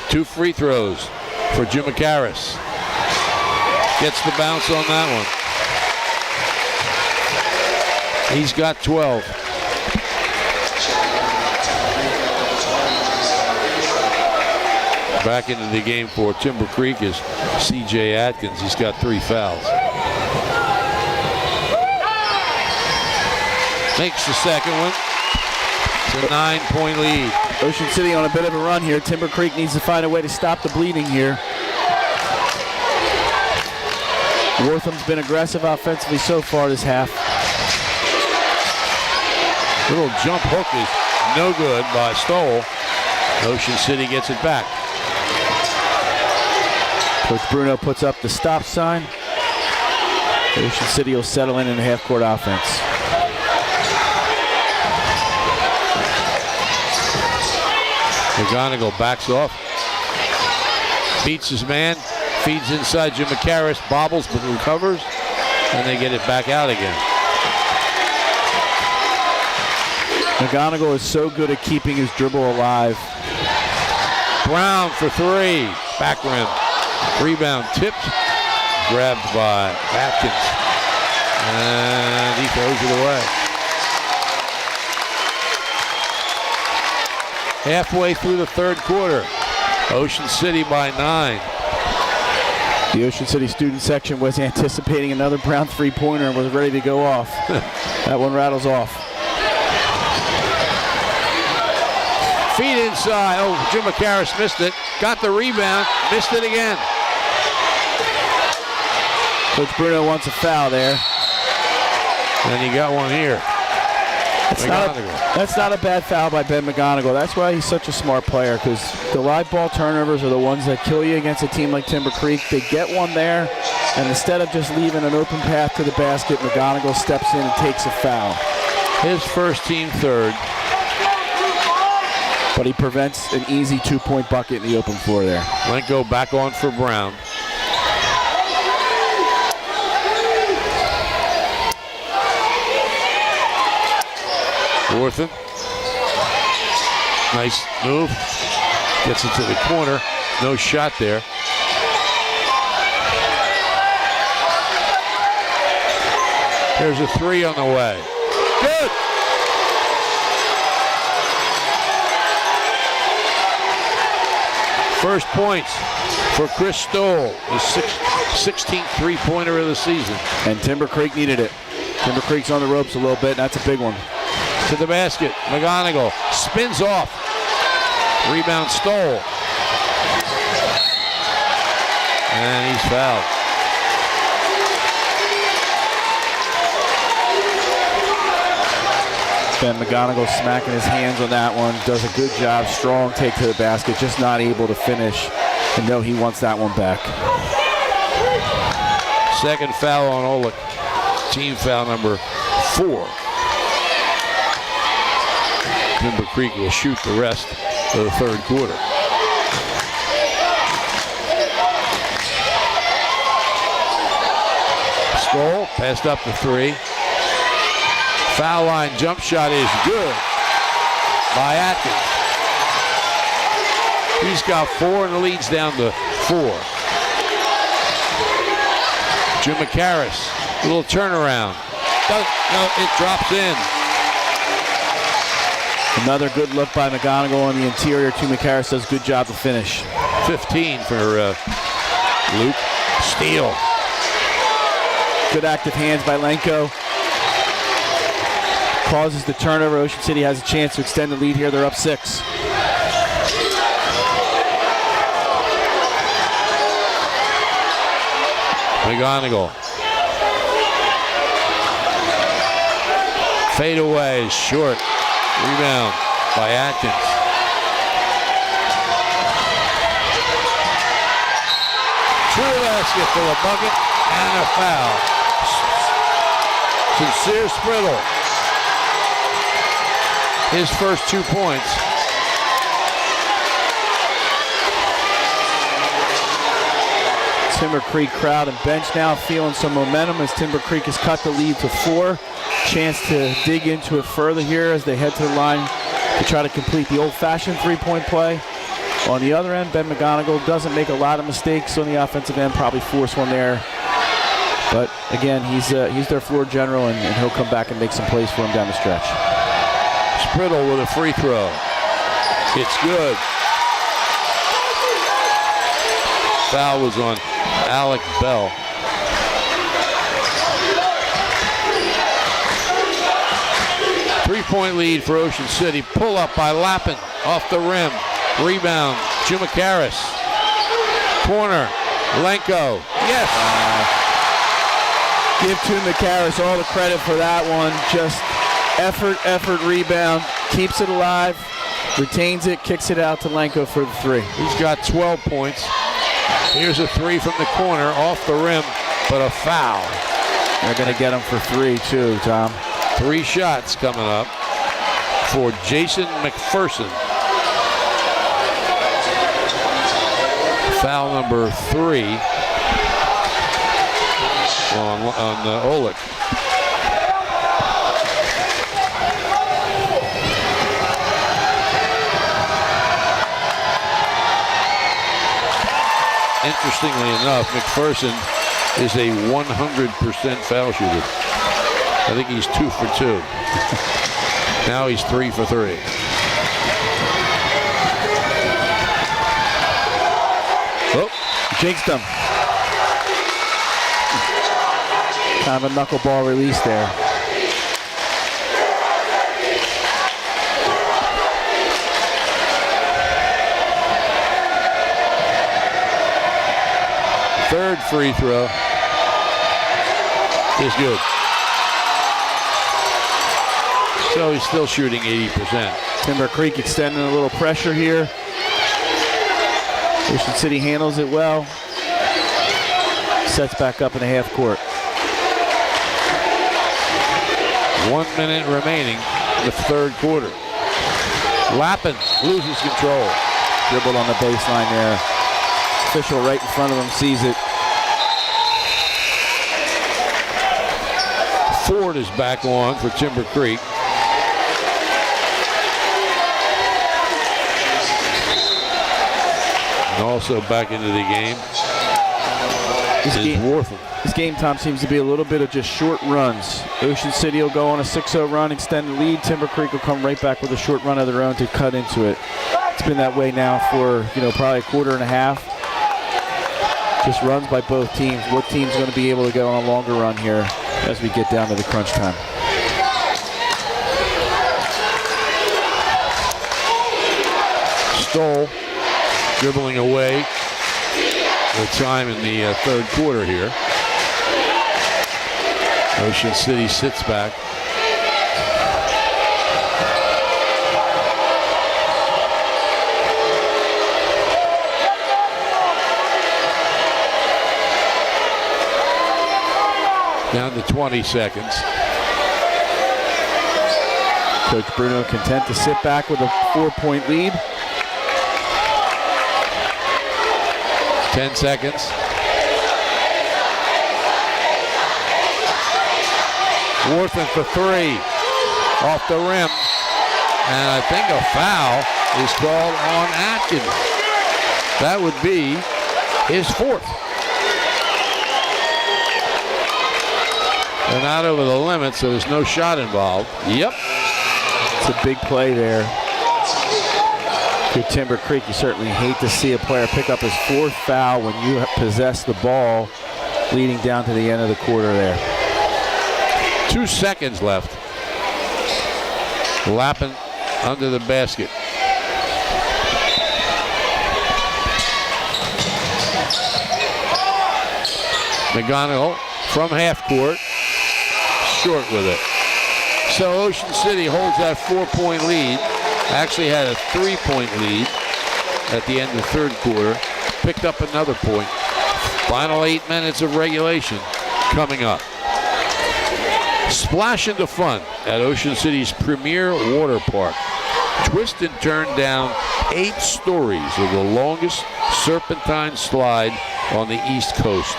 2 free throws for Jumakaris. Gets the bounce on that one. He's got 12. Back into the game for Timber Creek is C.J. Atkins. He's got 3 fouls. Makes the second one. It's a 9-point lead.
Ocean City on a bit of a run here. Timber Creek needs to find a way to stop the bleeding here. Wortham's been aggressive offensively so far this half.
Little jump hook is no good by Stoll. Ocean City gets it back.
Coach Bruno puts up the stop sign. Ocean City will settle in a half-court offense.
McGonigal backs off. Beats his man. Feeds inside Jim McCarris. Bobbles but recovers. And they get it back out again.
McGonigal is so good at keeping his dribble alive.
Brown for 3. Back rim. Rebound tipped. Grabbed by Atkins. And he throws it away. Halfway through the third quarter. Ocean City by 9.
The Ocean City student section was anticipating another Brown three-pointer and was ready to go off. That one rattles off.
Feed inside. Oh, Jim McCarris missed it. Got the rebound. Missed it again.
Coach Bruno wants a foul there.
And he got one here.
That's not a bad foul by Ben McGonigal. That's why he's such a smart player, because the live ball turnovers are the ones that kill you against a team like Timber Creek. They get one there, and instead of just leaving an open path to the basket, McGonigal steps in and takes a foul.
His first team third.
But he prevents an easy 2-point bucket in the open floor there.
Lenko back on for Brown. Wortham. Nice move. Gets it to the corner. No shot there. There's a 3 on the way. Good. First points for Chris Stoll, his 16th three-pointer of the season.
And Timber Creek needed it. Timber Creek's on the ropes a little bit, and that's a big one.
To the basket, McGonigal spins off. Rebound Stoll. And he's fouled.
Ben McGonigal smacking his hands on that one. Does a good job. Strong take to the basket. Just not able to finish. And no, he wants that one back.
Second foul on Olick. Team foul number 4. Timber Creek will shoot the rest of the third quarter. Stoll passed up the 3. Foul line jump shot is good by Atkins. He's got 4 and the lead's down to 4. Jim McCarris, little turnaround. No, it drops in.
Another good look by McGonigal on the interior. McCarris does a good job to finish.
15 for Luke. Steal.
Good active hands by Lenko. Causes the turnover. Ocean City has a chance to extend the lead here. They're up 6.
McGonigal. Fade away, short. Rebound by Atkins. To the basket for a bucket and a foul. Sincere Sprittle. His first 2 points.
Timber Creek crowd and bench now feeling some momentum as Timber Creek has cut the lead to 4. Chance to dig into it further here as they head to the line to try to complete the old-fashioned three-point play. On the other end, Ben McGonigal doesn't make a lot of mistakes on the offensive end, probably force one there. But again, he's their floor general, and he'll come back and make some plays for him down the stretch.
Sprittle with a free throw. It's good. foul was on Alec Bell. Three-point lead for Ocean City. Pull up by Lappin off the rim. Rebound, Chumakaris. Corner, Lenko. Yes.
Give Chumakaris all the credit for that one. Just effort, rebound. Keeps it alive, retains it, kicks it out to Lenko for the three.
He's got 12 points. Here's a three from the corner, off the rim, but a foul.
They're going to get him for three, too, Tom.
3 shots coming up for Jason McPherson. Foul number 3 on Olick. Interestingly enough, McPherson is a 100% foul shooter. I think he's 2 for 2. Now he's 3 for 3.
Oh, jinxed him. Kind of a knuckleball release there.
Third free throw is good. So he's still shooting 80%.
Timber Creek extending a little pressure here. Ocean City handles it well. Sets back up in the half court.
1 minute remaining in the third quarter. Lappin loses control.
Dribbled on the baseline there. Official right in front of him sees it.
Ford is back on for Timber Creek. And also back into the game is Wortham.
This game, Tom, seems to be a little bit of just short runs. Ocean City will go on a 6-0 run, extend the lead. Timber Creek will come right back with a short run of their own to cut into it. It's been that way now for, probably a quarter and a half. Just runs by both teams. What team's going to be able to go on a longer run here as we get down to the crunch time?
Stoll dribbling away the time in the third quarter here. Ocean City sits back. Down to 20 seconds.
Coach Bruno content to sit back with a 4-point lead.
10 seconds. Wortham for 3. Off the rim. And I think a foul is called on Atkins. That would be his 4th. They're not over the limit, so there's no shot involved. Yep.
It's a big play there. Good Timber Creek. You certainly hate to see a player pick up his 4th foul when you possess the ball leading down to the end of the quarter there.
2 seconds left. Lappin under the basket. McGonigal from half court. Short with it. So Ocean City holds that 4-point lead. Actually had a 3-point lead at the end of the third quarter. Picked up another point. Final 8 minutes of regulation coming up. Splash into fun at Ocean City's premier water park. Twist and turn down 8 stories of the longest serpentine slide on the East Coast.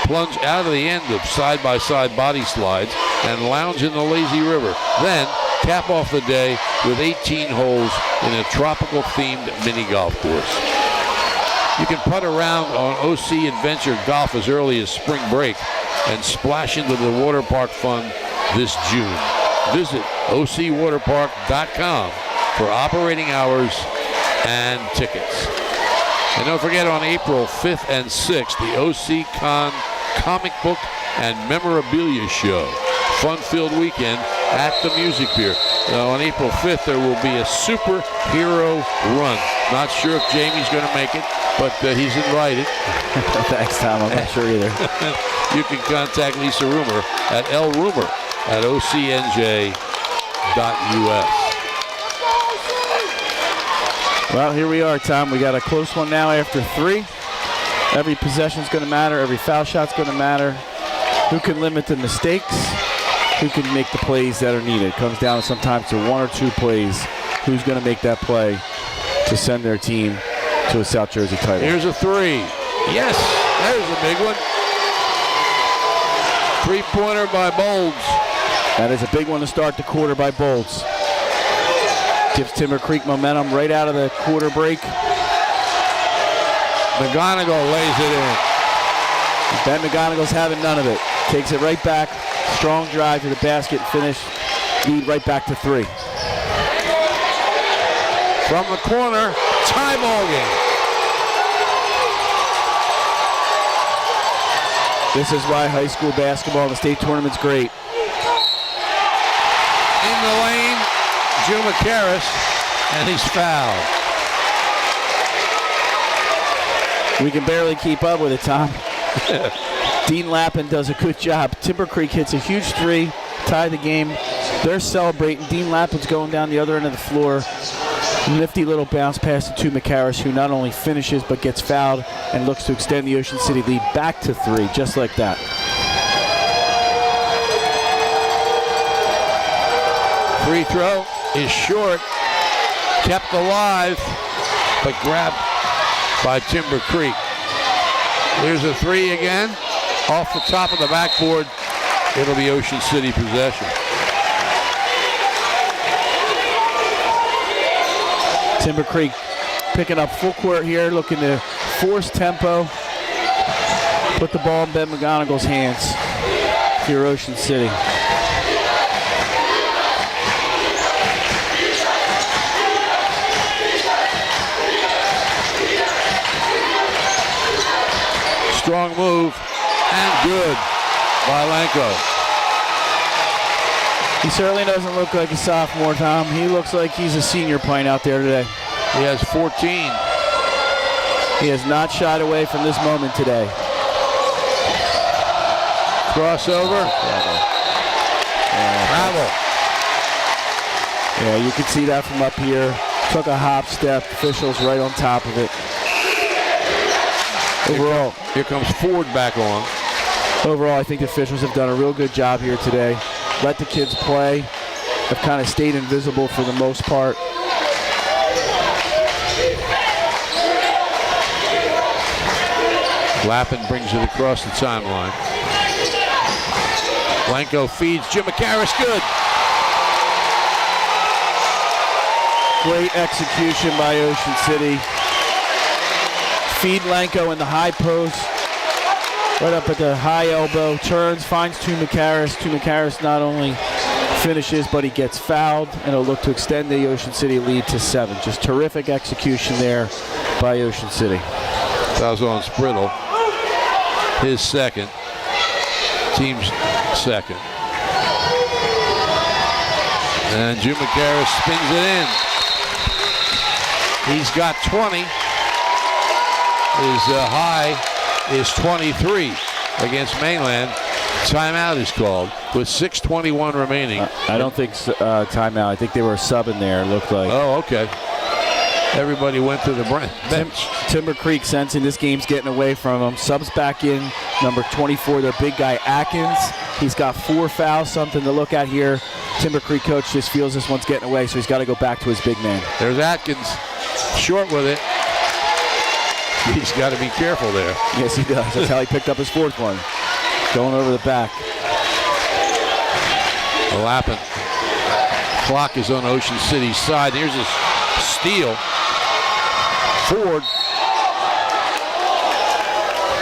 Plunge out of the end of side-by-side body slides and lounge in the lazy river. Then cap off the day with 18 holes in a tropical-themed mini golf course. You can putt around on OC Adventure Golf as early as spring break and splash into the water park fun this June. Visit ocwaterpark.com for operating hours and tickets. And don't forget, on April 5th and 6th, the OC Con Comic Book and Memorabilia Show. Fun-filled weekend at the Music Pier. On April 5th, there will be a superhero run. Not sure if Jamie's going to make it, but he's invited.
Thanks, Tom. I'm not sure either.
You can contact Lisa Rumor at lrumor@ocnj.us.
Well, here we are, Tom. We got a close one now after 3. Every possession's going to matter. Every foul shot's going to matter. Who can limit the mistakes? Who can make the plays that are needed? It comes down sometimes to 1 or 2 plays. Who's going to make that play to send their team to a South Jersey title?
Here's a 3. Yes, there's a big one. 3-pointer by Bolds.
That is a big one to start the quarter by Bolds. Gives Timber Creek momentum right out of the quarter break.
McGonigal lays it in.
Ben McGonigal's having none of it. Takes it right back. Strong drive to the basket, finish. Lead right back to 3.
From the corner, tie ball game.
This is why high school basketball in the state tournament's great.
In the lane, Joe McCarris, and he's fouled.
We can barely keep up with it, Tom. Dean Lappin does a good job. Timber Creek hits a huge 3, tie the game. They're celebrating. Dean Lappin's going down the other end of the floor. Nifty little bounce pass to McCarris, who not only finishes but gets fouled and looks to extend the Ocean City lead back to 3, just like that.
Free throw is short, kept alive, but grabbed by Timber Creek. Here's a 3 again, off the top of the backboard. It'll be Ocean City possession.
Timber Creek picking up full court here, looking to force tempo, put the ball in Ben McGonigal's hands here, Ocean City.
Strong move, and good by Lanko.
He certainly doesn't look like a sophomore, Tom. He looks like he's a senior playing out there today.
He has 14.
He has not shied away from this moment today.
Crossover. Travel.
Yeah, you can see that from up here. Took a hop step. Officials right on top of it. Overall,
here comes Ford back on.
Overall, I think the officials have done a real good job here today. Let the kids play. Have kind of stayed invisible for the most part.
Lappin brings it across the timeline. Blanco feeds Jim McCarris, good.
Great execution by Ocean City. Feed Lanko in the high post. Right up at the high elbow. Turns, finds to McCarris. To McCarris not only finishes, but he gets fouled, and it'll look to extend the Ocean City lead to 7. Just terrific execution there by Ocean City.
That was on Sprittle. His second. Team's second. And Jim McCarris spins it in. He's got 20. His high is 23 against Mainland. Timeout is called with 6:21 remaining.
I don't think timeout. I think they were subbing there, it looked like.
Oh, okay. Everybody went to the bench.
Timber Creek sensing this game's getting away from them. Subs back in. Number 24, their big guy, Atkins. He's got 4 fouls, something to look at here. Timber Creek coach just feels this one's getting away, so he's got to go back to his big man.
There's Atkins, short with it. He's got to be careful there.
Yes, he does. That's how he picked up his 4th one. Going over the back.
Lappin. Clock is on Ocean City's side. Here's a steal. Ford.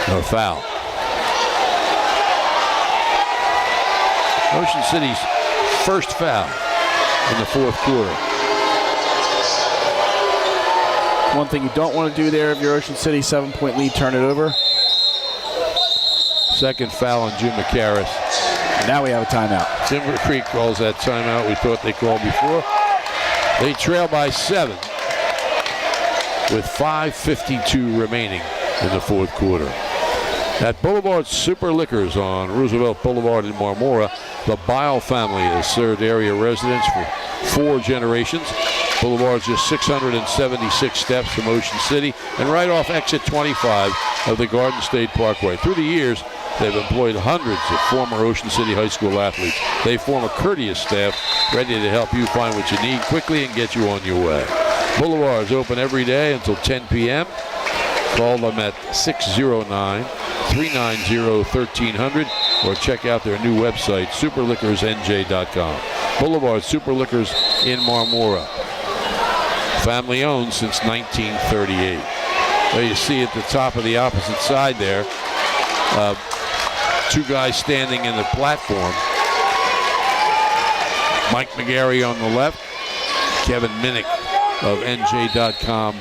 No foul. Ocean City's first foul in the 4th quarter.
One thing you don't want to do there if you're Ocean City, 7-point lead, turn it over.
Second foul on Jim McCarris.
Now we have a timeout.
Timber Creek calls that timeout we thought they called before. They trail by 7 with 5:52 remaining in the fourth quarter. At Boulevard Super Liquors on Roosevelt Boulevard in Marmora, the Bile family has served area residents for 4 generations. Boulevard's just 676 steps from Ocean City and right off exit 25 of the Garden State Parkway. Through the years, they've employed hundreds of former Ocean City High School athletes. They form a courteous staff ready to help you find what you need quickly and get you on your way. Boulevard's open every day until 10 p.m. Call them at 609-390-1300 or check out their new website, superliquorsnj.com. Boulevard Super Liquors in Marmora. Family owned since 1938. There you see at the top of the opposite side there, 2 guys standing in the platform. Mike McGarry on the left, Kevin Minnick of NJ.com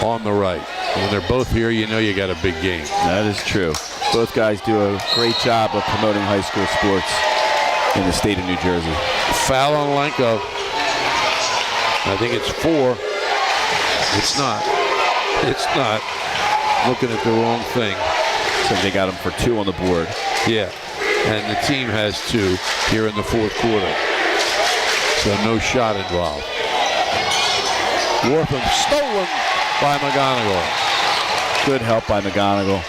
on the right. When they're both here, you know you got a big game.
That is true. Both guys do a great job of promoting high school sports in the state of New Jersey.
Foul on Lenko. I think it's 4. It's not. It's not. Looking at the wrong thing.
So they got him for 2 on the board.
Yeah. And the team has 2 here in the fourth quarter. So no shot involved. Wortham stolen by McGonigal.
Good help by McGonigal.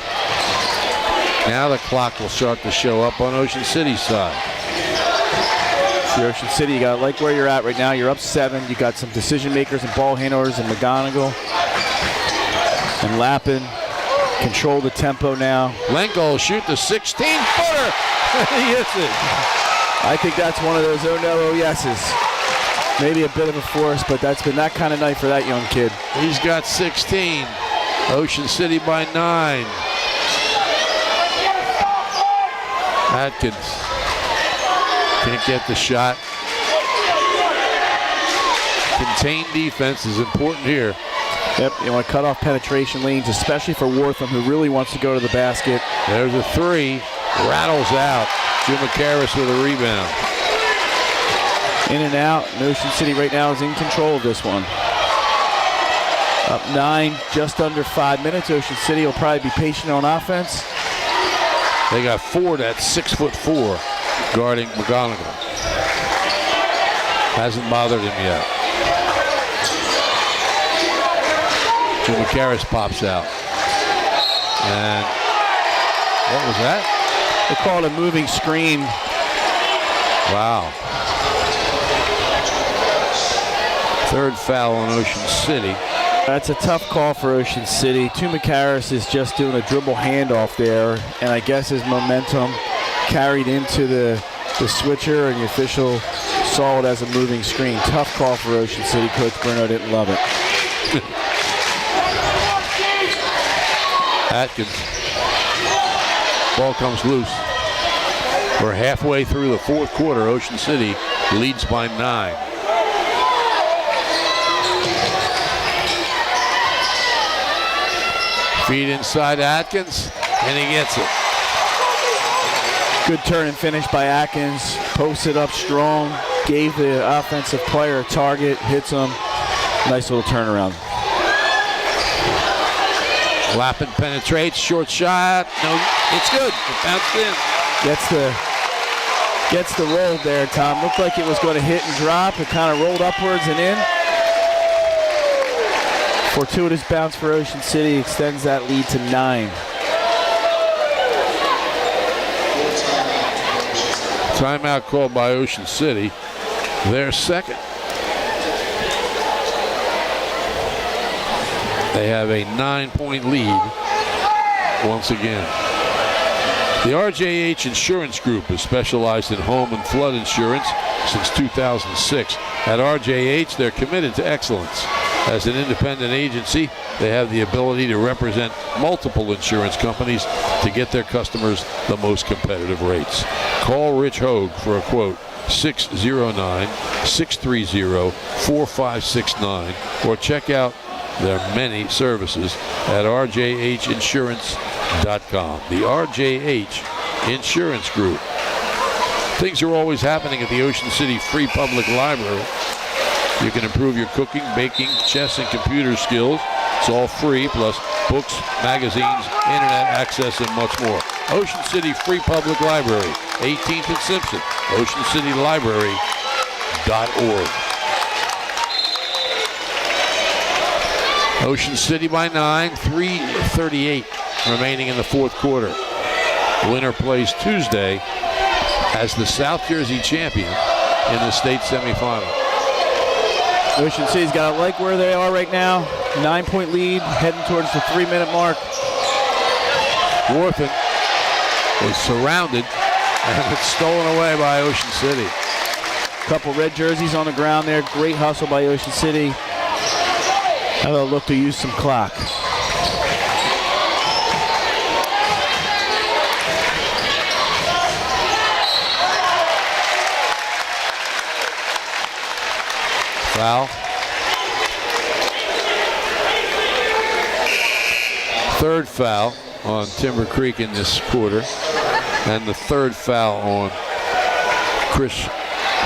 Now the clock will start to show up on Ocean City's side.
If you're Ocean City, you got to like where you're at right now. You're up 7. You got some decision makers and ball handlers and McGonigal and Lappin. Control the tempo now.
Lenko will shoot the 16-footer. He hits it.
I think that's one of those oh no, oh yeses. Maybe a bit of a force, but that's been that kind of night for that young kid.
He's got 16. Ocean City by 9. Atkins can't get the shot. Contained defense is important here.
Yep, you want to cut off penetration lanes, especially for Wortham, who really wants to go to the basket.
There's a 3. Rattles out. Jim McCarris with a rebound.
In and out. And Ocean City right now is in control of this one. Up 9, just under 5 minutes. Ocean City will probably be patient on offense.
They got Ford at 6'4", guarding McGonigal. Hasn't bothered him yet. Jim McCarris pops out. And what was that?
They call it a moving screen.
Wow. 3rd foul on Ocean City.
That's a tough call for Ocean City. McCarris is just doing a dribble handoff there, and I guess his momentum carried into the switcher, and the official saw it as a moving screen. Tough call for Ocean City. Coach Bruno didn't love it.
Atkins. Ball comes loose. We're halfway through the fourth quarter. Ocean City leads by 9. Feed inside Atkins, and he gets it.
Good turn and finish by Atkins. Posted up strong. Gave the offensive player a target. Hits him. Nice little turnaround.
Lappin penetrates, short shot. No, it's good. It bounced in.
Gets the roll there, Tom. Looked like it was going to hit and drop. It kind of rolled upwards and in. Fortuitous bounce for Ocean City extends that lead to 9.
Timeout called by Ocean City. Their second. They have a 9-point lead once again. The RJH Insurance Group has specialized in home and flood insurance since 2006. At RJH, they're committed to excellence. As an independent agency, they have the ability to represent multiple insurance companies to get their customers the most competitive rates. Call Rich Hogue for a quote, 609-630-4569, or check out their many services at rjhinsurance.com. The RJH Insurance Group. Things are always happening at the Ocean City Free Public Library. You can improve your cooking, baking, chess, and computer skills. It's all free, plus books, magazines, internet access, and much more. Ocean City Free Public Library, 18th and Simpson, oceancitylibrary.org. Ocean City by 9, 3:38 remaining in the fourth quarter. Winner plays Tuesday as the South Jersey champion in the state semifinal.
Ocean City's got to like where they are right now. 9-point lead, heading towards the 3-minute mark.
Worthen is surrounded and it's stolen away by Ocean City.
Couple red jerseys on the ground there. Great hustle by Ocean City. How they'll look to use some clock.
Foul. Third foul on Timber Creek in this quarter, and the third foul on Chris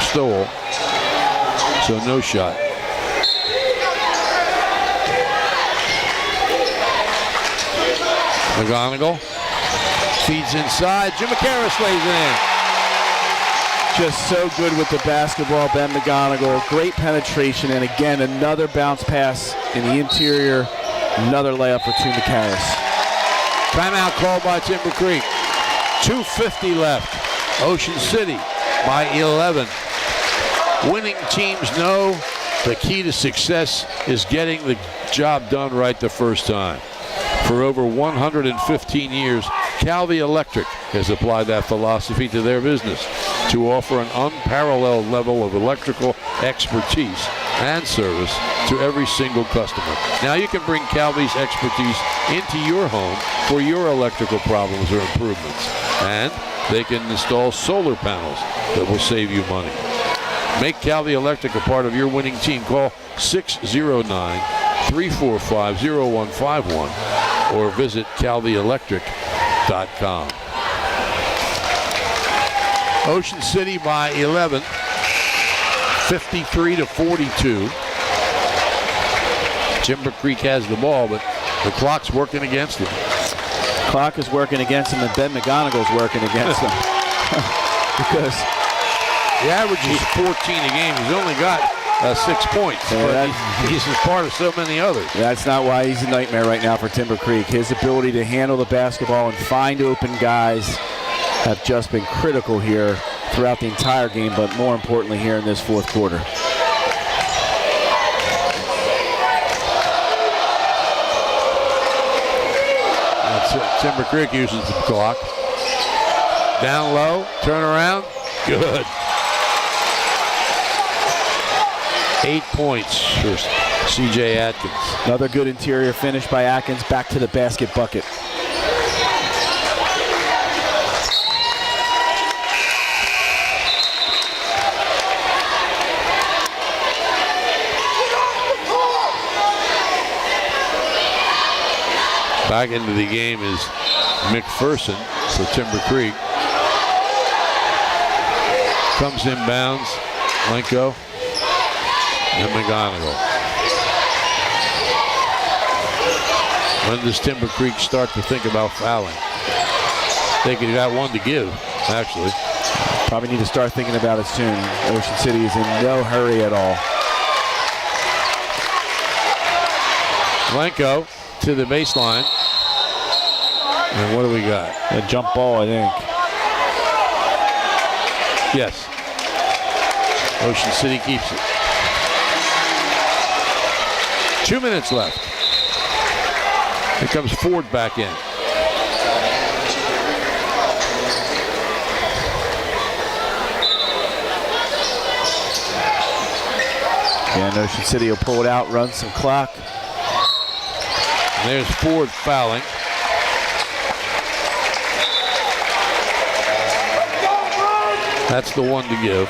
Stowell. So no shot. McGonigal feeds inside. Jim McCarris lays it in.
Just so good with the basketball, Ben McGonigal. Great penetration, and again, another bounce pass in the interior. Another layup for Tim McCarris.
Timeout called by Timber Creek. 2:50 left. Ocean City by 11. Winning teams know the key to success is getting the job done right the first time. For over 115 years, Calvi Electric has applied that philosophy to their business to offer an unparalleled level of electrical expertise and service to every single customer. Now you can bring Calvi's expertise into your home for your electrical problems or improvements. And they can install solar panels that will save you money. Make Calvi Electric a part of your winning team. Call 609-345-0151 or visit calvielectric.com. Ocean City by 11, 53-42. Timber Creek has the ball, but the clock's working against him.
Clock is working against him, and Ben McGonigal's working against him. Because
the average is 14 a game. He's only got 6 points, but he's a part of so many others.
That's not why he's a nightmare right now for Timber Creek. His ability to handle the basketball and find open guys have just been critical here throughout the entire game, but more importantly here in this fourth quarter.
That's it. Timber Creek uses the clock. Down low, turn around, good. 8 points for C.J. Atkins.
Another good interior finish by Atkins, back to the basket bucket.
Back into the game is McPherson for Timber Creek. Comes inbounds, Lenko and McGonigal. When does Timber Creek start to think about fouling? They could have got one to give, actually.
Probably need to start thinking about it soon. Ocean City is in no hurry at all.
Lenko to the baseline. And what do we got?
A jump ball, I think.
Yes. Ocean City keeps it. 2 minutes left. Here comes Ford back in.
And Ocean City will pull it out, run some clock.
And there's Ford fouling. That's the one to give.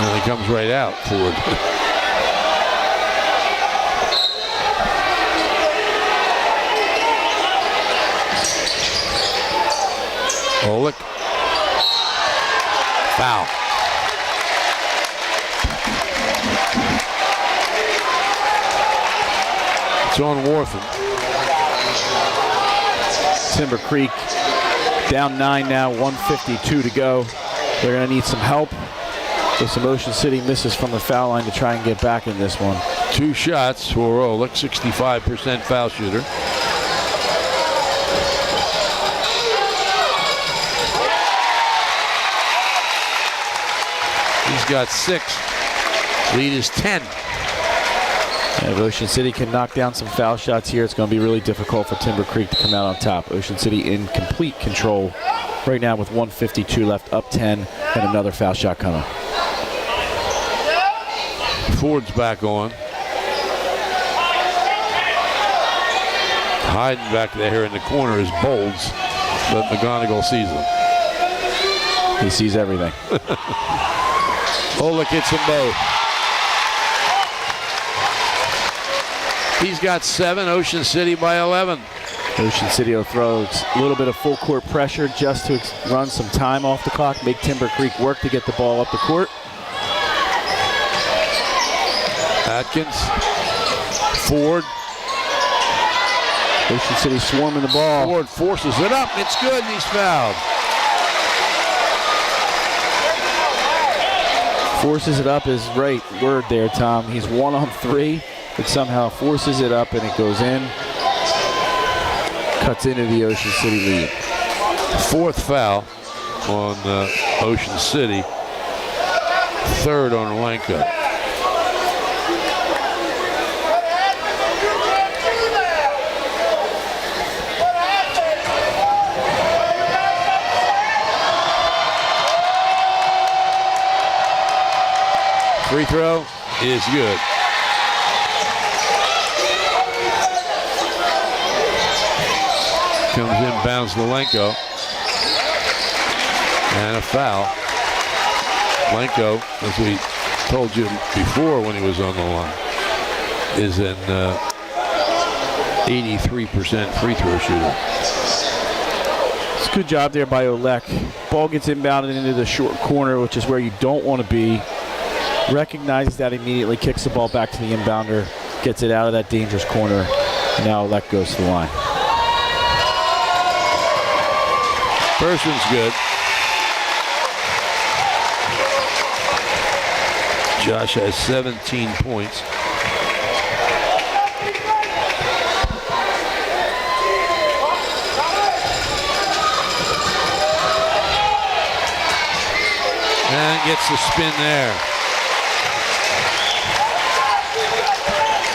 And he comes right out forward. Olick. Foul. It's on Warthen.
Timber Creek down 9 now, 1:52 to go. They're going to need some help. With some Ocean City misses from the foul line to try and get back in this one.
2 shots for Olick, 65% foul shooter. He's got 6. Lead is 10.
And if Ocean City can knock down some foul shots here, it's going to be really difficult for Timber Creek to come out on top. Ocean City in complete control right now with 1:52 left, up 10, and another foul shot coming.
Ford's back on. Hiding back there in the corner is Bolds, but McGonigal sees him.
He sees everything.
Olick hits them both. He's got 7, Ocean City by 11.
Ocean City will throw a little bit of full court pressure just to run some time off the clock, make Timber Creek work to get the ball up the court.
Atkins, Ford.
Ocean City swarming the ball.
Ford forces it up. It's good, and he's fouled.
Forces it up is right word there, Tom. He's 1 on 3, but somehow forces it up and it goes in. Cuts into the Ocean City lead.
4th foul on Ocean City. 3rd on Lenka. Free throw is good. Comes in, bounds Malenko. And a foul. Malenko, as we told you before when he was on the line, is an 83% free throw shooter.
It's a good job there by Olek. Ball gets inbounded into the short corner, which is where you don't want to be. Recognizes that immediately, kicks the ball back to the inbounder, gets it out of that dangerous corner. And now Olek goes to the line.
First one's good. Josh has 17 points. And gets the spin there.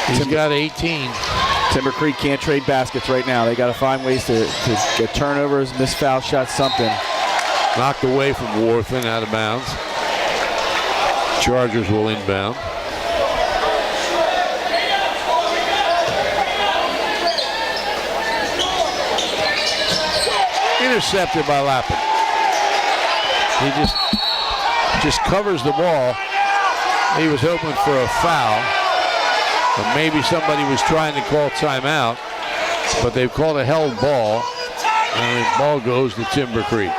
He's got 18.
Timber Creek can't trade baskets right now. They got to find ways to get turnovers, miss foul shots, something.
Knocked away from Warthen, out of bounds. Chargers will inbound. Intercepted by Lappin. He just covers the ball. He was hoping for a foul. But maybe somebody was trying to call timeout, but they've called a held ball, and the ball goes to Timber Creek.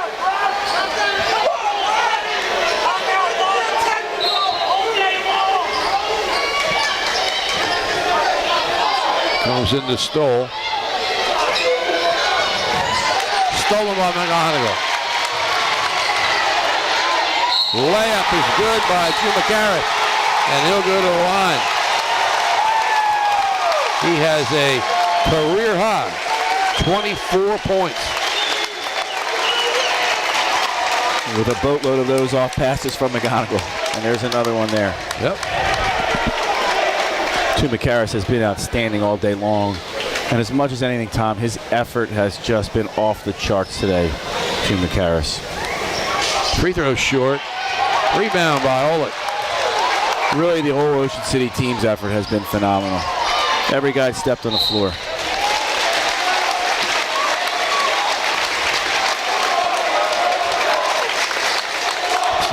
Comes into Stoll. Stolen by McGonigal. Layup is good by Jim McCarron, and he'll go to the line. He has a career high, 24 points.
With a boatload of those off passes from McGonigal. And there's another one there.
Yep.
Macaris has been outstanding all day long. And as much as anything, Tom, his effort has just been off the charts today. Macaris.
Free throw short. Rebound by Olick.
Really, the whole Ocean City team's effort has been phenomenal. Every guy stepped on the floor.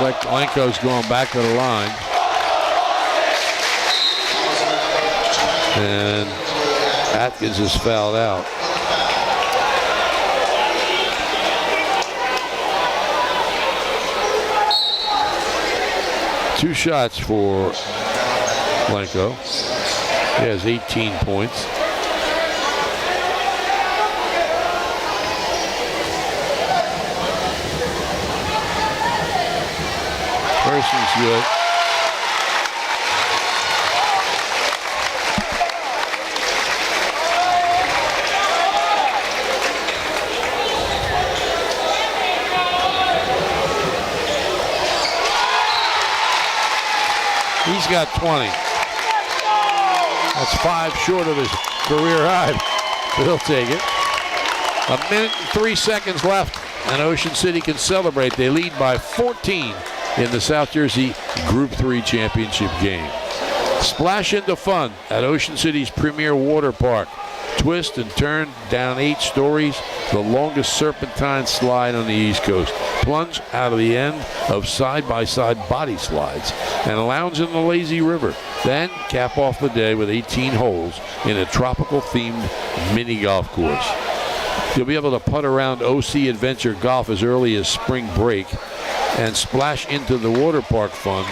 Looks like Lenko's going back to the line. And Atkins is fouled out. Two shots for Lenko. He has 18 points. Person's good. He's got 20. That's 5 short of his career high. But he'll take it. 1 minute and 3 seconds left, and Ocean City can celebrate. They lead by 14 in the South Jersey Group 3 championship game. Splash into fun at Ocean City's premier water park. Twist and turn down 8 stories, the longest serpentine slide on the East Coast. Plunge out of the end of side-by-side body slides and lounge in the lazy river. Then cap off the day with 18 holes in a tropical-themed mini golf course. You'll be able to putt around OC Adventure Golf as early as spring break and splash into the water park fun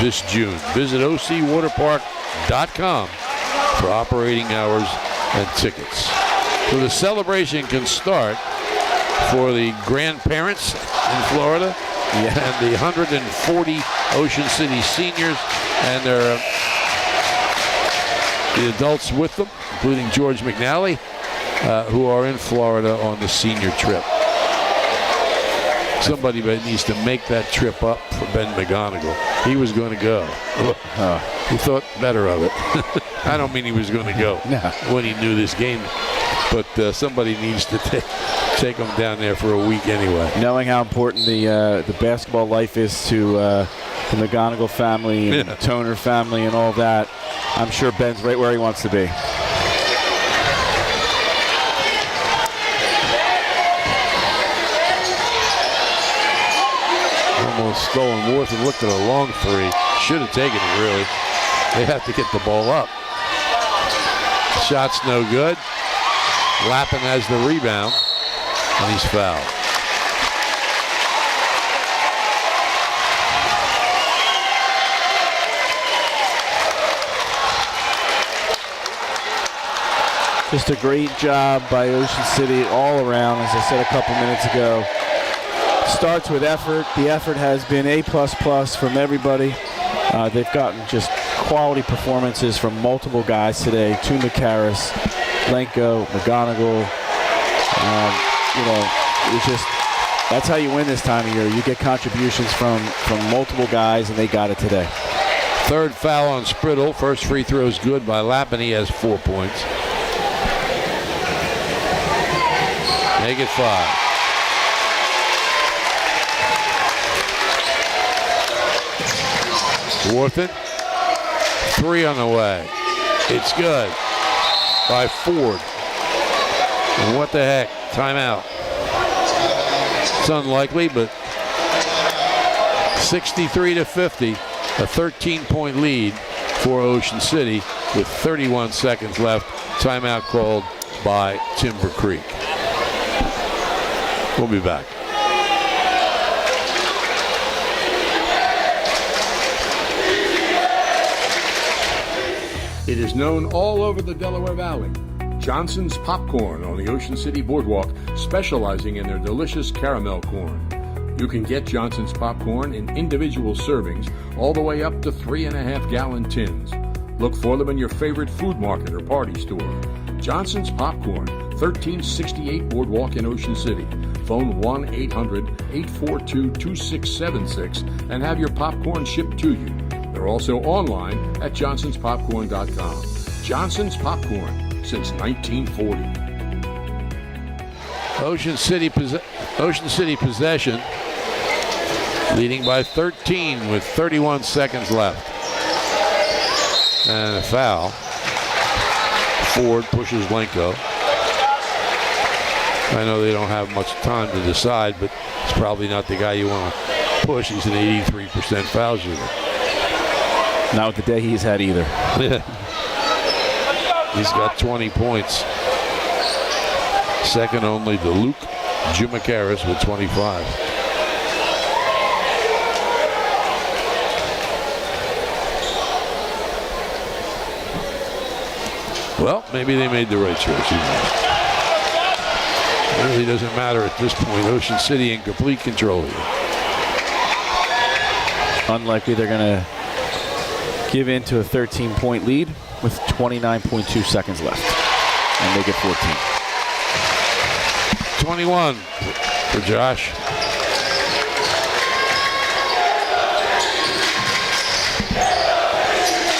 this June. Visit ocwaterpark.com for operating hours and tickets. So the celebration can start for the grandparents in Florida and the 140 Ocean City seniors and the adults with them, including George McNally, who are in Florida on the senior trip. Somebody needs to make that trip up for Ben McGonigal. He was going to go. He thought better of it. I don't mean he was going to go when he knew this game, but somebody needs to take him down there for a week anyway.
Knowing how important the basketball life is to the McGonigal family and the Toner family and all that, I'm sure Ben's right where he wants to be.
Almost stolen worth and looked at a long three. Should have taken it, really. They have to get the ball up. Shot's no good. Lappin has the rebound, and he's fouled.
Just a great job by Ocean City all around, as I said a couple minutes ago. Starts with effort. The effort has been A++ from everybody. They've gotten just quality performances from multiple guys today. Tuma Karras, Lenko, McGonigal. It's just, that's how you win this time of year. You get contributions from multiple guys, and they got it today.
Third foul on Sprittle. First free throw is good by Lappin. He has 4 points. Make it 5. Worthen, 3 on the way. It's good by Ford. And what the heck? Timeout. It's unlikely, but 63-50, a 13-point lead for Ocean City with 31 seconds left. Timeout called by Timber Creek. We'll be back.
It is known all over the Delaware Valley. Johnson's Popcorn on the Ocean City Boardwalk, specializing in their delicious caramel corn. You can get Johnson's Popcorn in individual servings all the way up to 3.5-gallon tins. Look for them in your favorite food market or party store. Johnson's Popcorn, 1368 Boardwalk in Ocean City. Phone 1-800-842-2676 and have your popcorn shipped to you. They're also online at johnsonspopcorn.com. Johnson's Popcorn, since 1940.
Ocean City possession, leading by 13 with 31 seconds left. And a foul. Ford pushes Lenko. I know they don't have much time to decide, but it's probably not the guy you want to push. He's an 83% foul shooter.
Not with the day he's had either.
He's got 20 points. Second only to Luke Jumakaris with 25. Well, maybe they made the right choice. It really doesn't matter at this point. Ocean City in complete control here.
Unlikely they're going to give in to a 13-point lead with 29.2 seconds left and make it 14.
21 for Josh.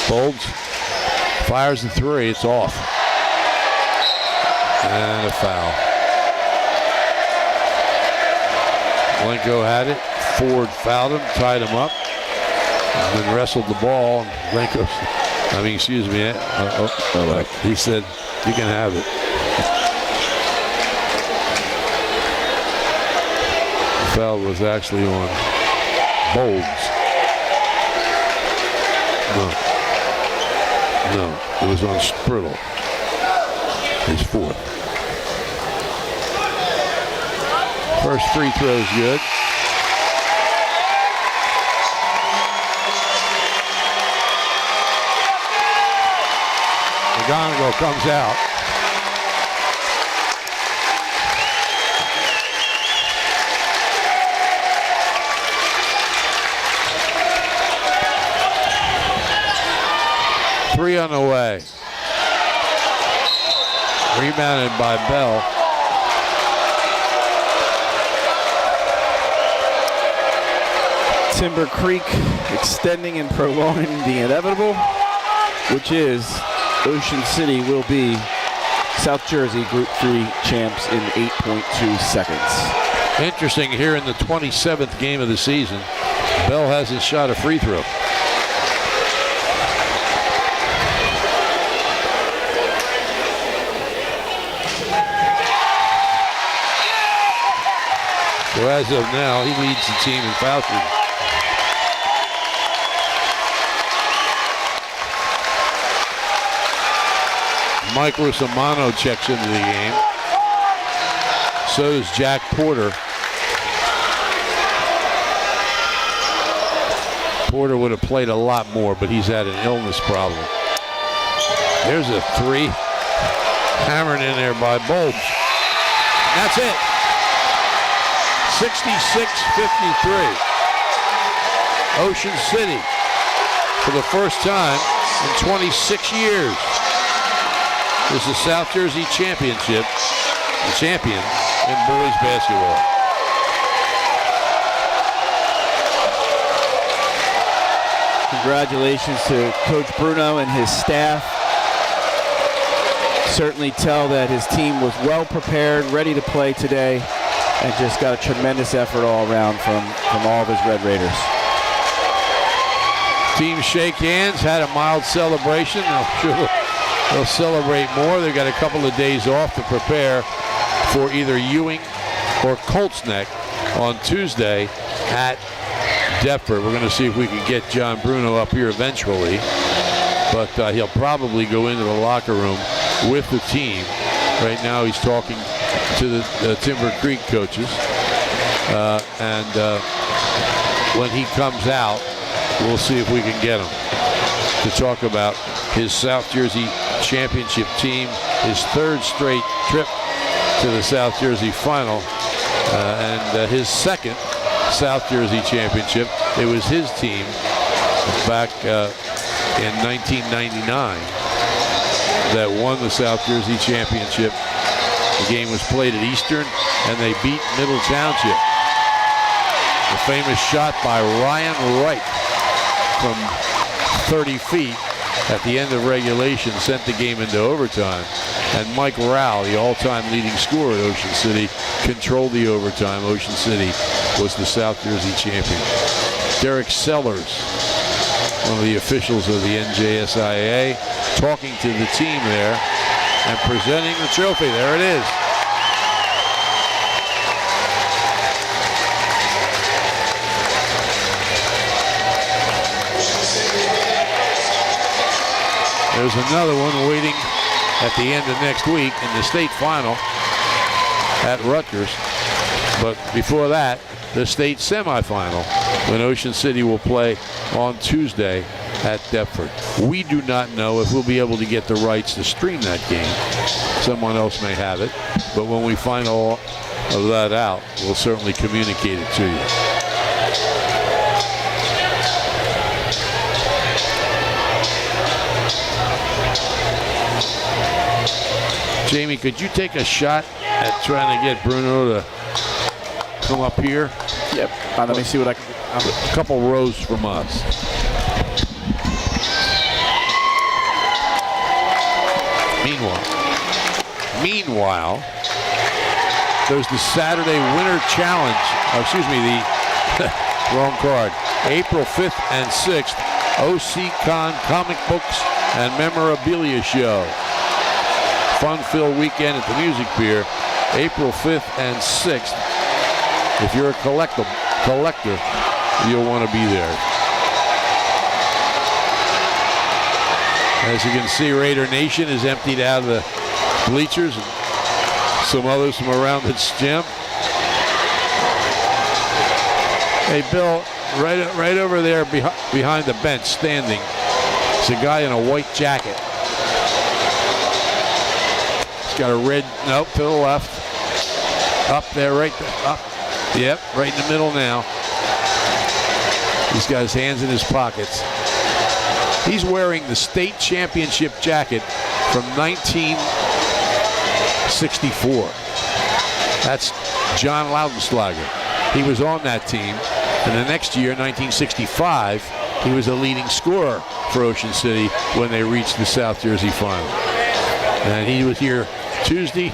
Bolds fires the three. It's off. And a foul. Lenko had it. Ford fouled him, tied him up, and then wrestled the ball. Lenko, he said, "You can have it." The foul was actually on Bolds. No, it was on Sprittle. His fourth. First free throw is good. McGonigal comes out. Three on the way. Rebounded by Bell.
Timber Creek extending and prolonging the inevitable, which is Ocean City will be South Jersey Group 3 champs in 8.2 seconds.
Interesting, here in the 27th game of the season, Bell hasn't shot a free throw. So as of now, he leads the team in foul shooting. Mike Rusomano checks into the game. So does Jack Porter. Porter would have played a lot more, but he's had an illness problem. There's a three. Hammered in there by Bolds. And that's it. 66-53. Ocean City, for the first time in 26 years, is the South Jersey Championship, the champion in boys basketball.
Congratulations to Coach Bruno and his staff. Certainly tell that his team was well prepared, ready to play today, and just got a tremendous effort all around from all of his Red Raiders.
Teams shake hands, had a mild celebration. I'm sure they'll celebrate more. They've got a couple of days off to prepare for either Ewing or Colts Neck on Tuesday at Deptford. We're going to see if we can get John Bruno up here eventually, but he'll probably go into the locker room with the team. Right now he's talking to the Timber Creek coaches, and when he comes out, we'll see if we can get him to talk about his South Jersey Championship team, his third straight trip to the South Jersey final, and his second South Jersey Championship. It was his team back in 1999 that won the South Jersey Championship. The game was played at Eastern, and they beat Middle Township. The famous shot by Ryan Wright from 30 feet at the end of regulation sent the game into overtime. And Mike Rao, the all-time leading scorer at Ocean City, controlled the overtime. Ocean City was the South Jersey champion. Derek Sellers, one of the officials of the NJSIAA, talking to the team there and presenting the trophy. There it is. There's another one waiting at the end of next week in the state final at Rutgers. But before that, the state semifinal when Ocean City will play on Tuesday at Deptford. We do not know if we'll be able to get the rights to stream that game. Someone else may have it. But when we find all of that out, we'll certainly communicate it to you. Jamie, could you take a shot at trying to get Bruno to come up here?
Yep. Let me see what I can do.
A couple rows from us. Meanwhile, there's the Saturday Winter Challenge. Oh, excuse me, the wrong card. April 5th and 6th, OC Con Comic Books and Memorabilia Show. Fun-filled weekend at the Music Pier, April 5th and 6th. If you're a collector, you'll want to be there. As you can see, Raider Nation is emptied out of the bleachers and some others from around its gym. Hey, Bill, right over there behind the bench standing is a guy in a white jacket. He's got a red, nope, to the left. Up there, right there, up. Yep, right in the middle now. He's got his hands in his pockets. He's wearing the state championship jacket from 1964. That's John Laudenschlager. He was on that team. And the next year, 1965, he was a leading scorer for Ocean City when they reached the South Jersey final. And he was here Tuesday.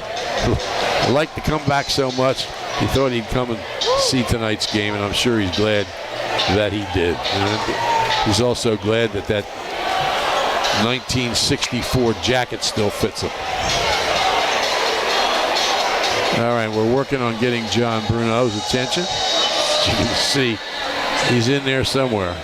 Liked to come back so much, he thought he'd come and see tonight's game, and I'm sure he's glad that he did. And he's also glad that that 1964 jacket still fits him. All right, we're working on getting John Bruno's attention. As you can see, he's in there somewhere.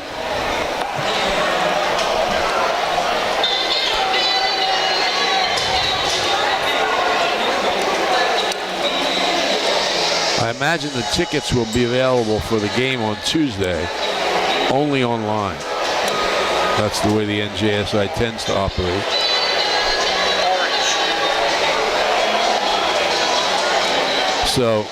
I imagine the tickets will be available for the game on Tuesday only online. That's the way the NJSI tends to operate. So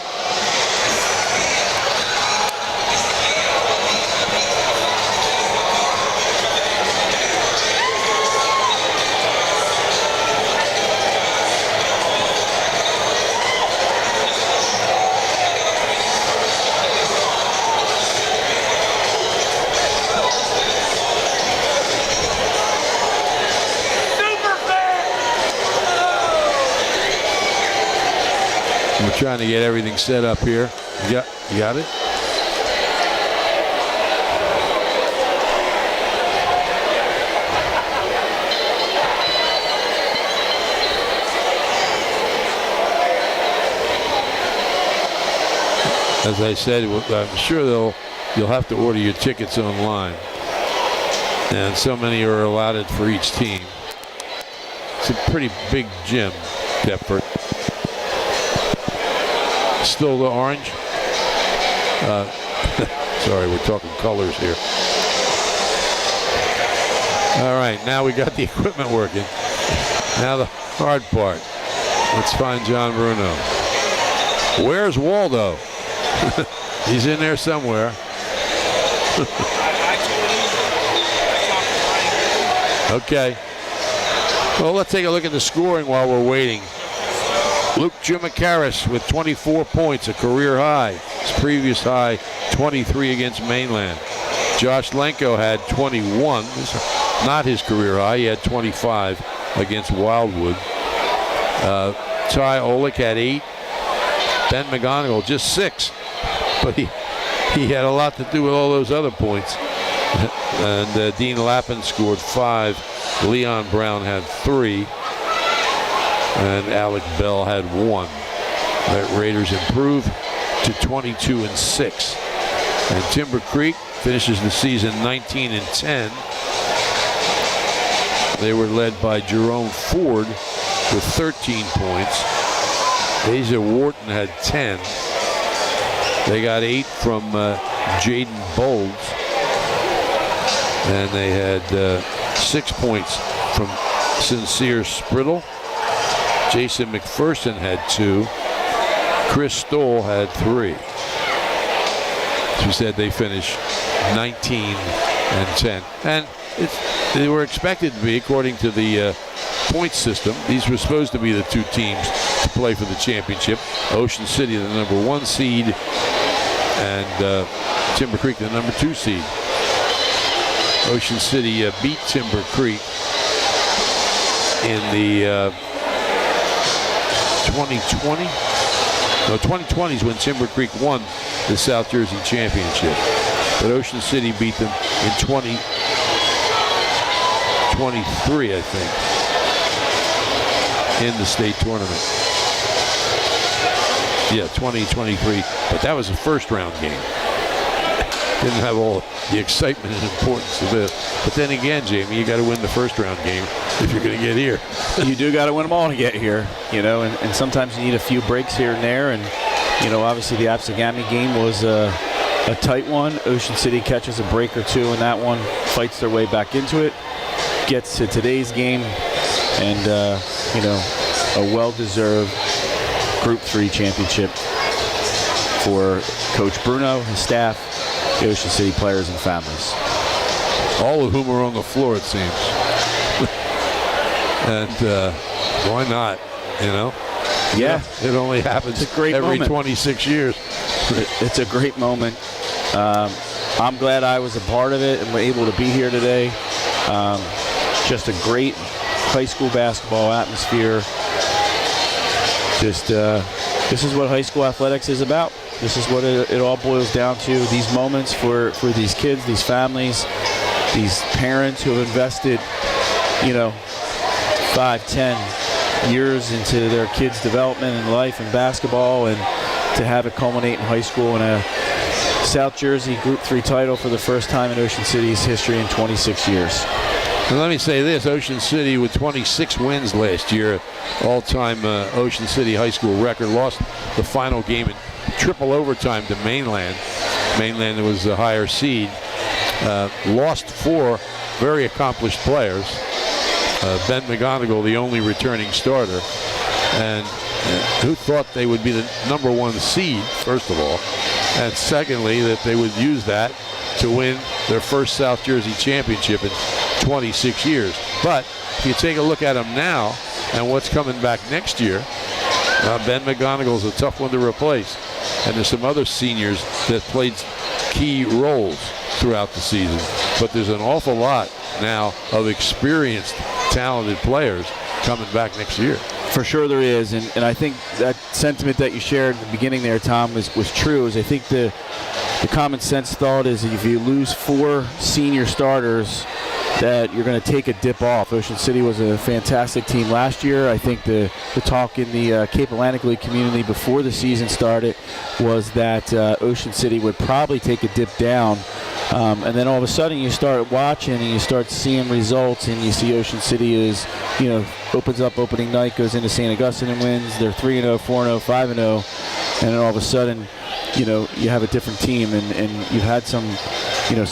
we're trying to get everything set up here. You got it? As I said, I'm sure you'll have to order your tickets online. And so many are allotted for each team. It's a pretty big gym, Deptford. Still the orange. Sorry, we're talking colors here. All right, now we got the equipment working. Now the hard part. Let's find John Bruno. Where's Waldo? He's in there somewhere. Okay. Well, let's take a look at the scoring while we're waiting. Luke Jimakaris with 24 points, a career high. His previous high, 23 against Mainland. Josh Lenko had 21. This is not his career high. He had 25 against Wildwood. Ty Olick had 8. Ben McGonigal just 6. But he had a lot to do with all those other points. And Dean Lappin scored 5. Leon Brown had 3. And Alec Bell had 1. The Raiders improve to 22-6. And Timber Creek finishes the season 19-10. They were led by Jerome Ford with 13 points. Asia Wharton had 10. They got 8 from Jaden Bowles. And they had 6 points from Sincere Sprittle. Jason McPherson had 2. Chris Stoll had 3. As we said, they finished 19 and 10. And they were expected to be, according to the point system, these were supposed to be the 2 teams to play for the championship. Ocean City, the number 1 seed, and Timber Creek, the number 2 seed. Ocean City beat Timber Creek in the 2020. No, 2020 is when Timber Creek won the South Jersey Championship. But Ocean City beat them in 2023, I think, in the state tournament. Yeah, 2023. But that was a first round game. Didn't have all the excitement and importance of this. But then again, Jamie, you got to win the first round game if you're going to get here.
You do got to win them all to get here, and sometimes you need a few breaks here and there. And, obviously the Absegami game was a tight one. Ocean City catches a break or 2 in that one, fights their way back into it, gets to today's game, and, a well-deserved Group 3 championship for Coach Bruno, his staff, the Ocean City players and families.
All of whom are on the floor, it seems. And why not,
Yeah.
It only happens every moment. 26 years.
It's a great moment. I'm glad I was a part of it and were able to be here today. Just a great high school basketball atmosphere. Just this is what high school athletics is about. This is what it all boils down to. These moments for these kids, these families, these parents who have invested, 5, 10 years into their kids' development and life in basketball, and to have it culminate in high school in a South Jersey Group 3 title for the first time in Ocean City's history in 26 years.
And let me say this, Ocean City with 26 wins last year, all-time Ocean City high school record, lost the final game in triple overtime to Mainland. Mainland was the higher seed. Lost 4 very accomplished players. Ben McGonigal, the only returning starter. And who thought they would be the number 1 seed, first of all, and secondly, that they would use that to win their first South Jersey championship in 26 years. But if you take a look at them now and what's coming back next year, Ben McGonigal's a tough one to replace. And there's some other seniors that played key roles throughout the season. But there's an awful lot now of experienced, talented players coming back next year.
For sure there is, and I think that sentiment that you shared at the beginning there, Tom, was true. Is I think the common sense thought is if you lose 4 senior starters, that you're going to take a dip off. Ocean City was a fantastic team last year. I think the talk in the Cape Atlantic League community before the season started was that Ocean City would probably take a dip down. And then all of a sudden you start watching and you start seeing results, and you see Ocean City is, opens up opening night, goes into St. Augustine and wins. They're 3-0, 4-0, 5-0. And then all of a sudden, you have a different team, and you've had some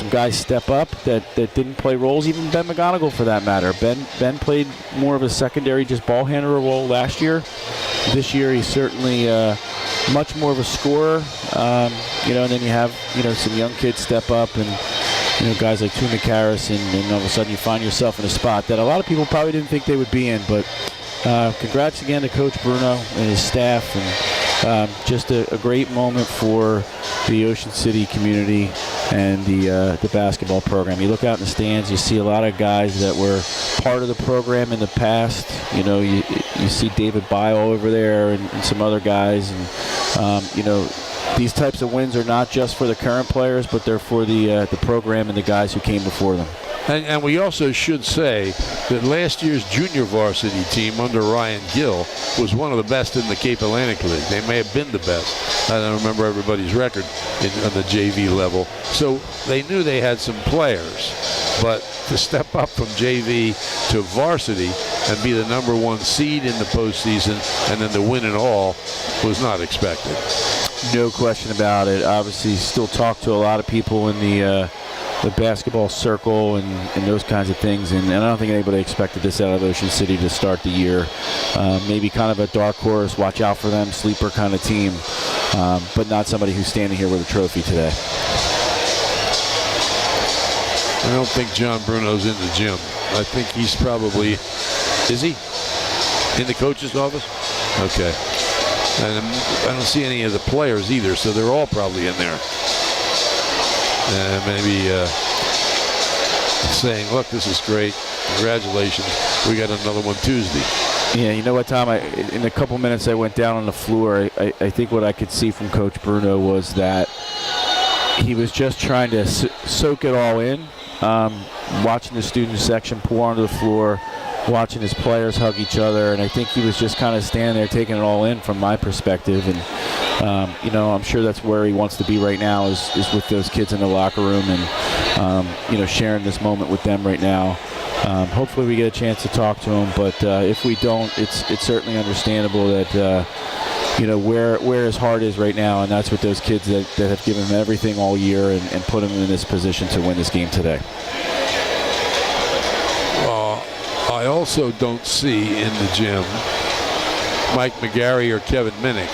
guys step up that didn't play roles, even Ben McGonigal for that matter. Ben played more of a secondary, just ball handler role last year. This year he's certainly much more of a scorer. And then you have, some young kids step up, and, guys like Tuna Karras, and all of a sudden you find yourself in a spot that a lot of people probably didn't think they would be in. But congrats again to Coach Bruno and his staff, and just a great moment for the Ocean City community and the basketball program. You look out in the stands, you see a lot of guys that were part of the program in the past. You see David Bile over there and some other guys, and these types of wins are not just for the current players, but they're for the program and the guys who came before them.
And we also should say that last year's junior varsity team under Ryan Gill was one of the best in the Cape Atlantic League. They may have been the best. I don't remember everybody's record on the JV level. So they knew they had some players. But to step up from JV to varsity and be the #1 seed in the postseason and then to win it all was not expected.
No question about it. Obviously, still talk to a lot of people in the basketball circle and those kinds of things, and I don't think anybody expected this out of Ocean City to start the year. Maybe kind of a dark horse, watch out for them, sleeper kind of team, but not somebody who's standing here with a trophy today.
I don't think John Bruno's in the gym. I think he's probably, is he in the coach's office? Okay. And I don't see any of the players either, so they're all probably in there. Maybe saying, look, this is great. Congratulations. We got another one Tuesday.
Yeah, you know what, Tom? In a couple minutes I went down on the floor. I think what I could see from Coach Bruno was that he was just trying to soak it all in, watching the student section pour onto the floor, watching his players hug each other, and I think he was just kind of standing there taking it all in from my perspective. And I'm sure that's where he wants to be right now is with those kids in the locker room and sharing this moment with them right now. Hopefully we get a chance to talk to him, but if we don't, it's certainly understandable that where his heart is right now, and that's with those kids that have given him everything all year and put him in this position to win this game today.
I also don't see in the gym Mike McGarry or Kevin Minnick.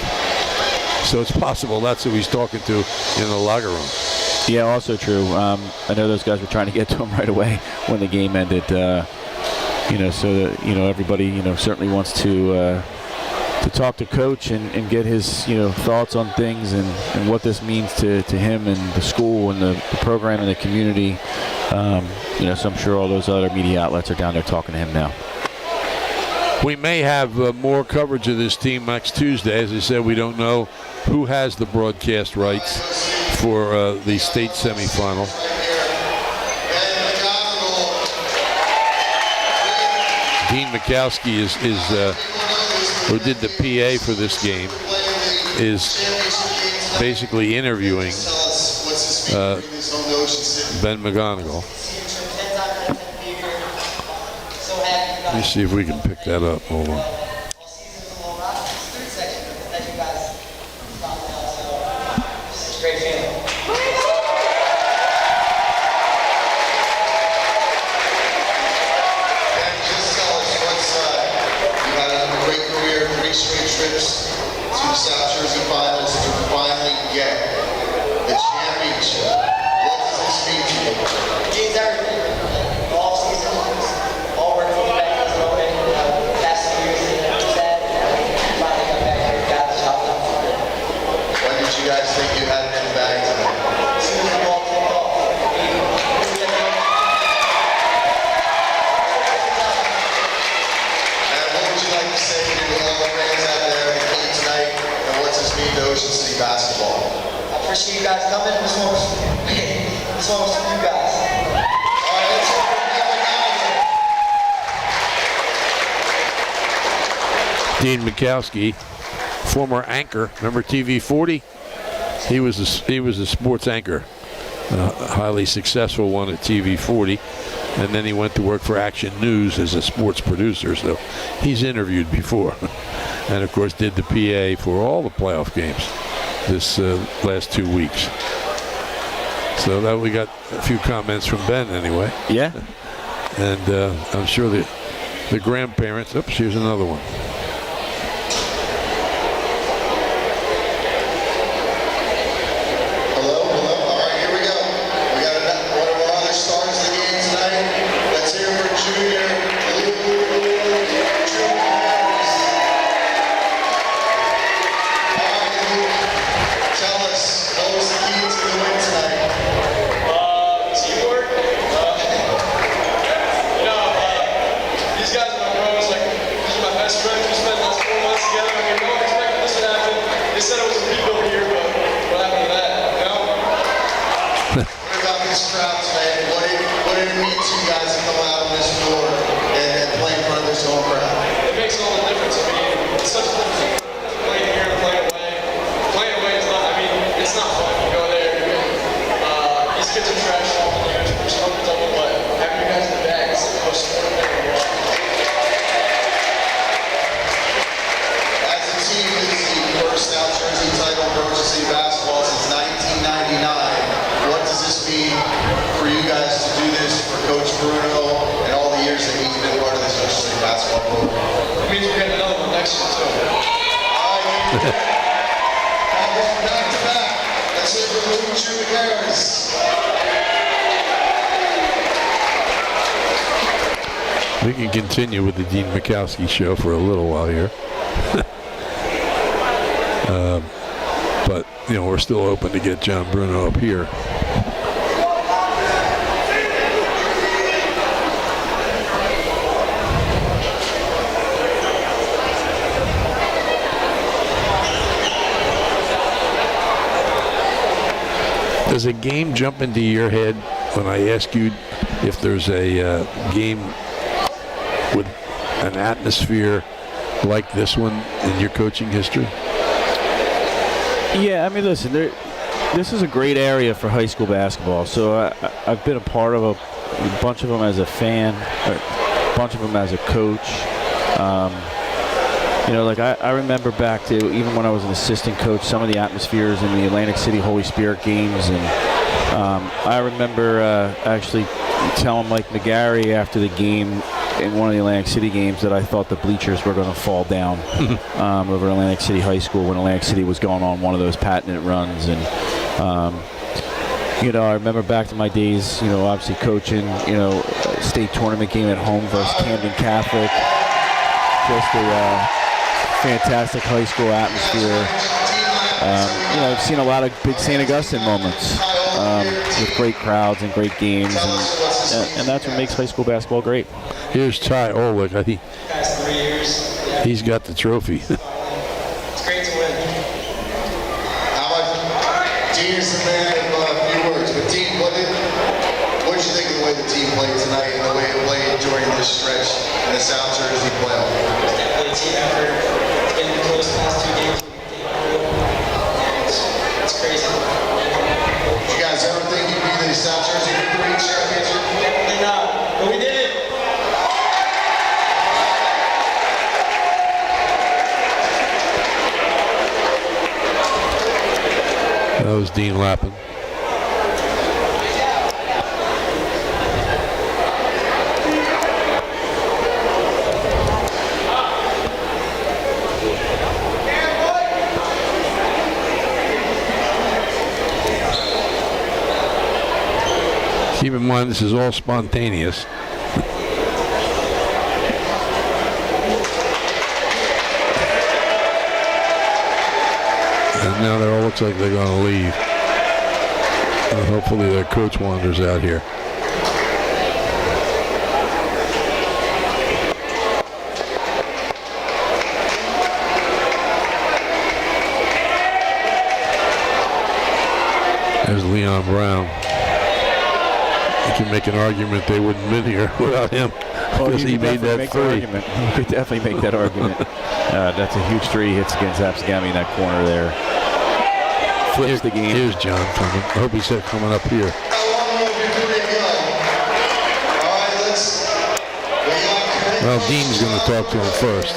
So it's possible that's who he's talking to in the locker room.
Yeah, also true. I know those guys were trying to get to him right away when the game ended. So that, everybody, certainly wants to talk to Coach and get his, thoughts on things and what this means to him and the school and the program and the community. So I'm sure all those other media outlets are down there talking to him now.
We may have more coverage of this team next Tuesday. As I said, we don't know who has the broadcast rights for the state semifinal. Dean Mikowski who did the PA for this game, is basically interviewing Ben McGonigal. Let me see if we can pick that up. Hold on.
Trips to the South Jersey Finals to finally get the championship. What does this mean to you?
It means everything. All season, all work for the back as well. Past 2 years, sad, and finally got back here, got the job done for it.
When did you guys think you had it in the bag tonight?
As soon as the ball took off.
And what would you like to say to all the fans out there in Cleveland tonight, and what's this mean to Ocean City basketball?
I appreciate you guys coming. This one was for you guys.
All right, let's hear from
Dean Mikowski, former anchor. Remember TV 40? He was a sports anchor, highly successful one at TV 40, and then he went to work for Action News as a sports producer. So he's interviewed before, and of course did the PA for all the playoff games this last 2 weeks. So that we got a few comments from Ben anyway.
Yeah,
and I'm sure the grandparents. Oops, here's another one.
These guys are my bros, like, these are my best friends.
connection to him. All right. Back to back. Let's hear from Luke Harris.
We can continue with the Dean Mikowski show for a little while here. But, you know, we're still open to get John Bruno up here. Does a game jump into your head when I ask you if there's a game with an atmosphere like this one in your coaching history?
Yeah, I mean, listen, this is a great area for high school basketball. So I've been a part of a bunch of them as a fan, a bunch of them as a coach. You know, like I remember back to even when I was an assistant coach, some of the atmospheres in the Atlantic City Holy Spirit games. And I remember actually telling Mike McGarry after the game in one of the Atlantic City games that I thought the bleachers were going to fall down over Atlantic City High School when Atlantic City was going on one of those patented runs. And, you know, I remember back to my days, you know, obviously coaching, you know, state tournament game at home versus Camden Catholic. Just a fantastic high school atmosphere. You know, I've seen a lot of big St. Augustine moments with great crowds and great games, and that's what makes high school basketball great.
Here's Ty Orlick. I think he's got the trophy.
It's great to win.
How about Dean is the man of a few words, but Dean, what did you think of the way the team played tonight and the way it played during this stretch in the South Jersey playoff?
It's definitely a team effort. It's been close the last 2 games. It's crazy.
Did you guys ever think you'd be the South Jersey Victory Championship?
Definitely not, but we did it.
That was Dean Lappin. Keep in mind, this is all spontaneous. And now it all looks like they're going to leave. And hopefully their coach wanders out here. There's Leon Brown. You can make an argument they wouldn't have been here without him. Because he made that three.
You could definitely make that argument. That's a huge three. Hits against Absagami in that corner there. Flips the game.
Here's John coming. I hope he's coming up here. Well, Dean's going to talk to him first.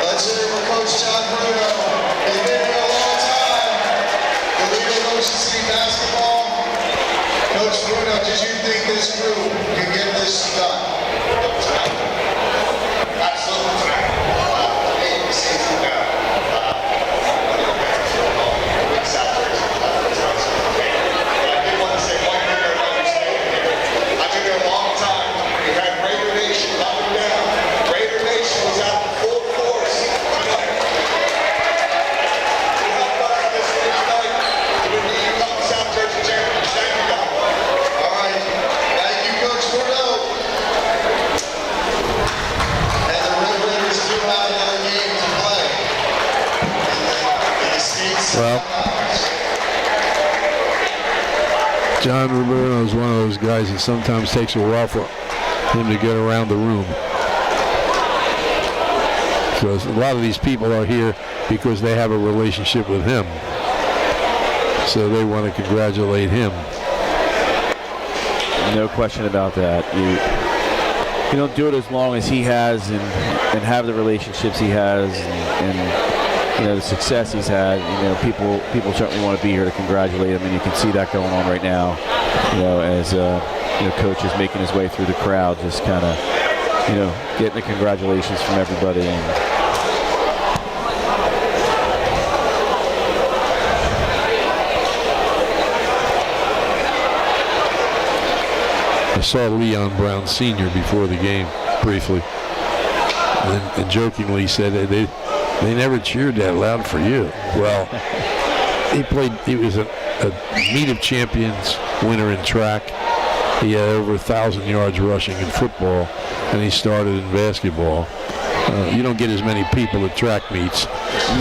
Let's hear it from Coach John Bruno. He's been here a long time. The leader of Ocean City basketball. Coach Bruno, did you think this crew could get this done? Absolutely.
Well, John Roberto is one of those guys that sometimes takes a while for him to get around the room. Because a lot of these people are here because they have a relationship with him. So they want to congratulate him.
No question about that. You don't do it as long as he has and have the relationships he has and you know, the success he's had. You know, people certainly want to be here to congratulate him, and you can see that going on right now. You know, as you know, Coach is making his way through the crowd, just kind of, you know, getting the congratulations from everybody. And
I saw Leon Brown Sr. before the game briefly, and jokingly said they never cheered that loud for you. Well, he was a meet of champions winner in track. He had over 1,000 yards rushing in football, and he started in basketball. You don't get as many people at track meets,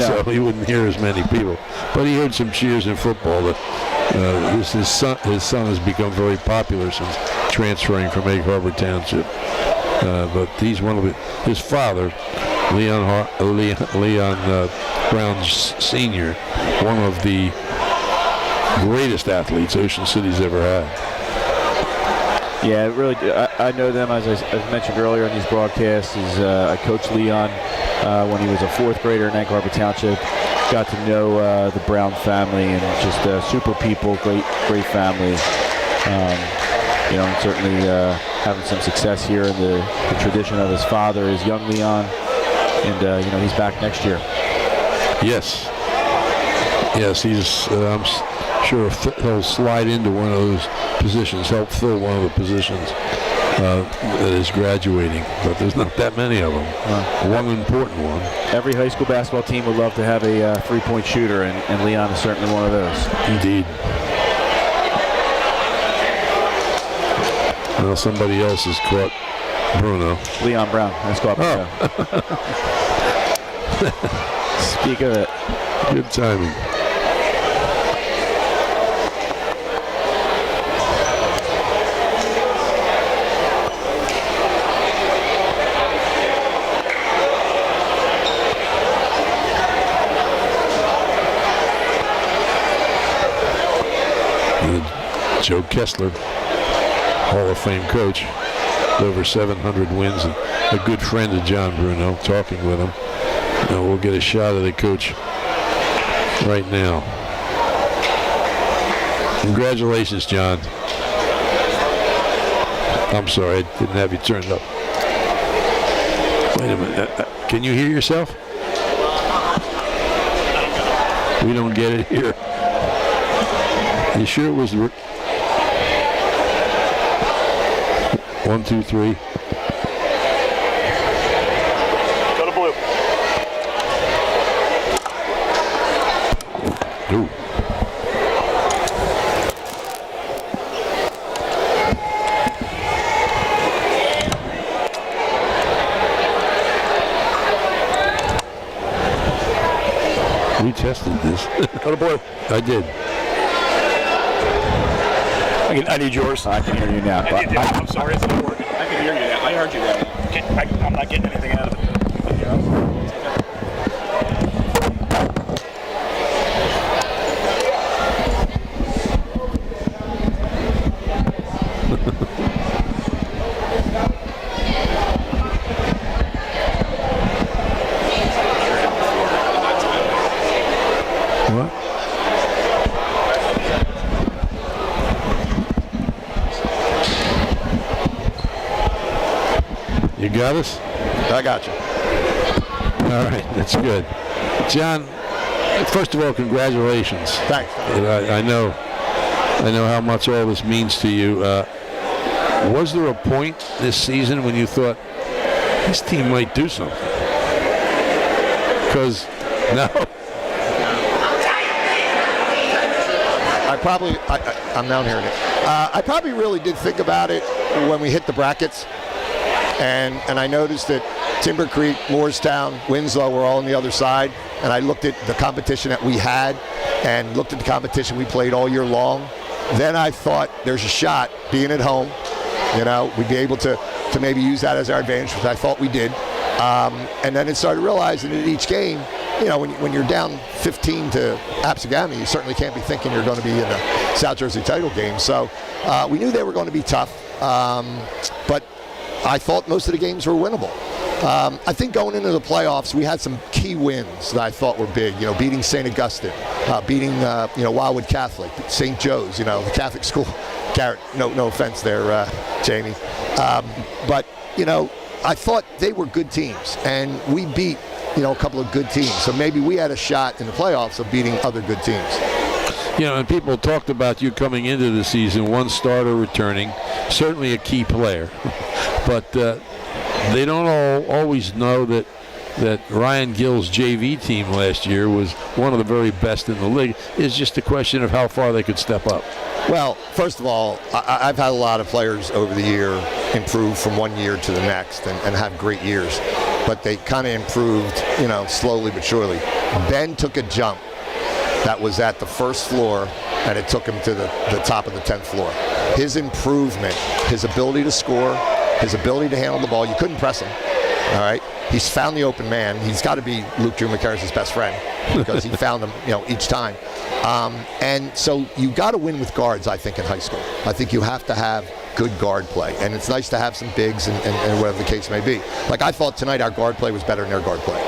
so he wouldn't hear as many people. But he heard some cheers in football. His son has become very popular since transferring from Egg Harbor Township. But he's one of his father, Leon Brown Sr., one of the greatest athletes Ocean City's ever had.
Yeah, really. I know them, as I mentioned earlier in these broadcasts. I coached Leon when he was a fourth grader in Egg Harbor Township. Got to know the Brown family, and just super people, great family. And certainly having some success here in the tradition of his father is young Leon, and he's back next year. Yes, he's. I'm sure he'll slide into one of those positions, help fill one of the positions that is graduating, but there's not that many of them. One important one. Every high school basketball team would love to have a three-point shooter, and Leon is certainly one of those. Indeed. Well, somebody else has caught Bruno. Leon Brown has caught Bruno. Speak of it. Good timing. Joe Kessler, Hall of Fame coach, over 700 wins, and a good friend of John Bruno, talking with him. Now we'll get a shot of the coach right now. Congratulations, John. I'm sorry, I didn't have you turned up. Wait a minute. Can you hear yourself? We don't get it here. You sure it was... 1, 2, 3.
Go to blue.
Ooh. We tested this.
Go to blue.
I did.
I need yours.
I can hear you now.
I'm sorry, it's not working. I can hear you now. I heard you now. I'm not getting anything out of it.
What? You got us?
I got you.
All right, that's good. John, first of all, congratulations.
Thanks.
I know how much all this means to you. Was there a point this season when you thought this team might do something? Because no.
I'm now hearing it. I probably really did think about it when we hit the brackets. And I noticed that Timber Creek, Moorestown, Winslow were all on the other side. And I looked at the competition that we had and looked at the competition we played all year long. Then I thought there's a shot, being at home, we'd be able to maybe use that as our advantage, which I thought we did. And then it started realizing that each game, when you're down 15 to Absegami, you certainly can't be thinking you're going to be in a South Jersey title game. So we knew they were going to be tough. But I thought most of the games were winnable. I think going into the playoffs, we had some key wins that I thought were big. Beating St. Augustine, beating Wildwood Catholic, St. Joe's, the Catholic school. Garrett, no offense there, Jamie. But I thought they were good teams, and we beat a couple of good teams. So maybe we had a shot in the playoffs of beating other good teams.
And people talked about you coming into the season, one starter returning, certainly a key player. But they don't always know that Ryan Gill's JV team last year was one of the very best in the league. It's just a question of how far they could step up.
Well, first of all, I've had a lot of players over the year improve from one year to the next and have great years. But they kind of improved, slowly but surely. Ben took a jump that was at the first floor, and it took him to the top of the 10th floor. His improvement, his ability to score, his ability to handle the ball, you couldn't press him, all right? He's found the open man. He's got to be Luke Drew McCarra's best friend because he found him, each time. And so you got to win with guards, I think, in high school. I think you have to have good guard play, and it's nice to have some bigs and whatever the case may be. Like I thought tonight, our guard play was better than their guard play.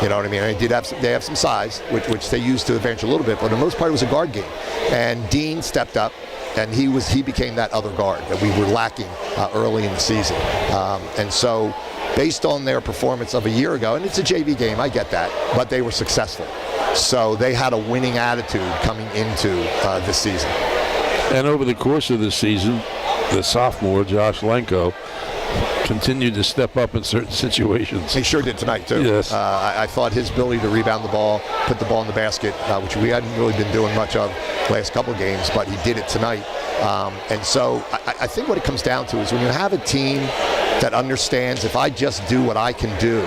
You know what I mean? And they have some size, which they used to advantage a little bit, but for the most part, it was a guard game. And Dean stepped up, and he became that other guard that we were lacking early in the season. And so, based on their performance of a year ago, and it's a JV game, I get that, but they were successful. So they had a winning attitude coming into this season.
And over the course of the season, the sophomore, Josh Lenko, continued to step up in certain situations.
He sure did tonight, too.
Yes.
I thought his ability to rebound the ball, put the ball in the basket, which we hadn't really been doing much of last couple games, but he did it tonight. And so I think what it comes down to is when you have a team that understands if I just do what I can do,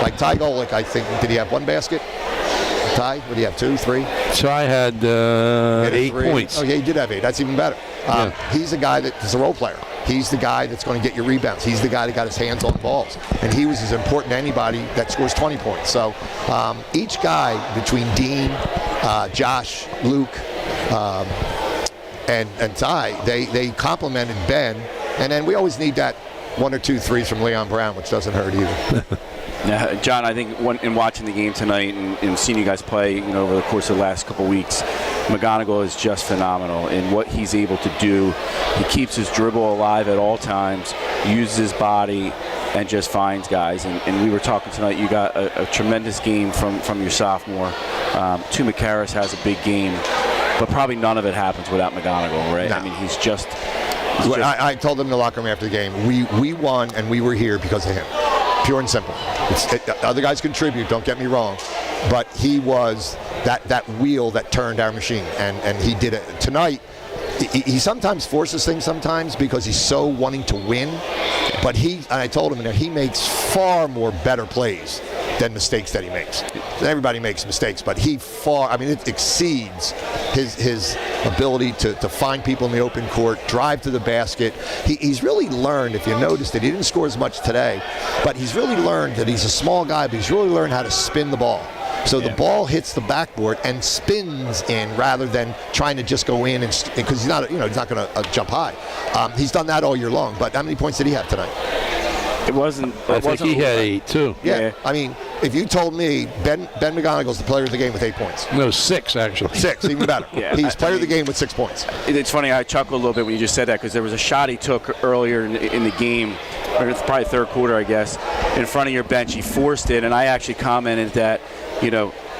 like Ty Golick, I think, did he have one basket? Ty, what do you have, 2, 3?
Ty had 8 points.
Oh, yeah, he did have 8. That's even better. He's a guy that is a role player. He's the guy that's going to get your rebounds. He's the guy that got his hands on balls. And he was as important to anybody that scores 20 points. So each guy between Dean, Josh, Luke, and Ty, they complimented Ben. And then we always need that 1 or 2 threes from Leon Brown, which doesn't hurt either.
John, I think in watching the game tonight and seeing you guys play, over the course of the last couple weeks, McGonigal is just phenomenal in what he's able to do. He keeps his dribble alive at all times, uses his body, and just finds guys. And we were talking tonight, you got a tremendous game from your sophomore. Tu McCarras has a big game, but probably none of it happens without McGonigal, right?
No.
I mean, he's just
I told them in the locker room after the game, we won and we were here because of him. Pure and simple. Other guys contribute, don't get me wrong, but he was that wheel that turned our machine, and he did it tonight. He sometimes forces things sometimes because he's so wanting to win, but I told him that he makes far more better plays than mistakes that he makes. Everybody makes mistakes, but it exceeds his ability to find people in the open court, drive to the basket. He's really learned, if you noticed it, he didn't score as much today, but he's really learned that he's a small guy, but he's really learned how to spin the ball. So the ball hits the backboard and spins in rather than trying to just go in because he's not going to jump high. He's done that all year long. But how many points did he have tonight?
I think he had 8 too.
Yeah. I mean, if you told me Ben McGonigal's the player of the game with 8 points.
No, 6 actually.
6, even better. He's player of the game with 6 points.
It's funny, I chuckled a little bit when you just said that because there was a shot he took earlier in the game, or it's probably third quarter, I guess, in front of your bench. He forced it, and I actually commented that,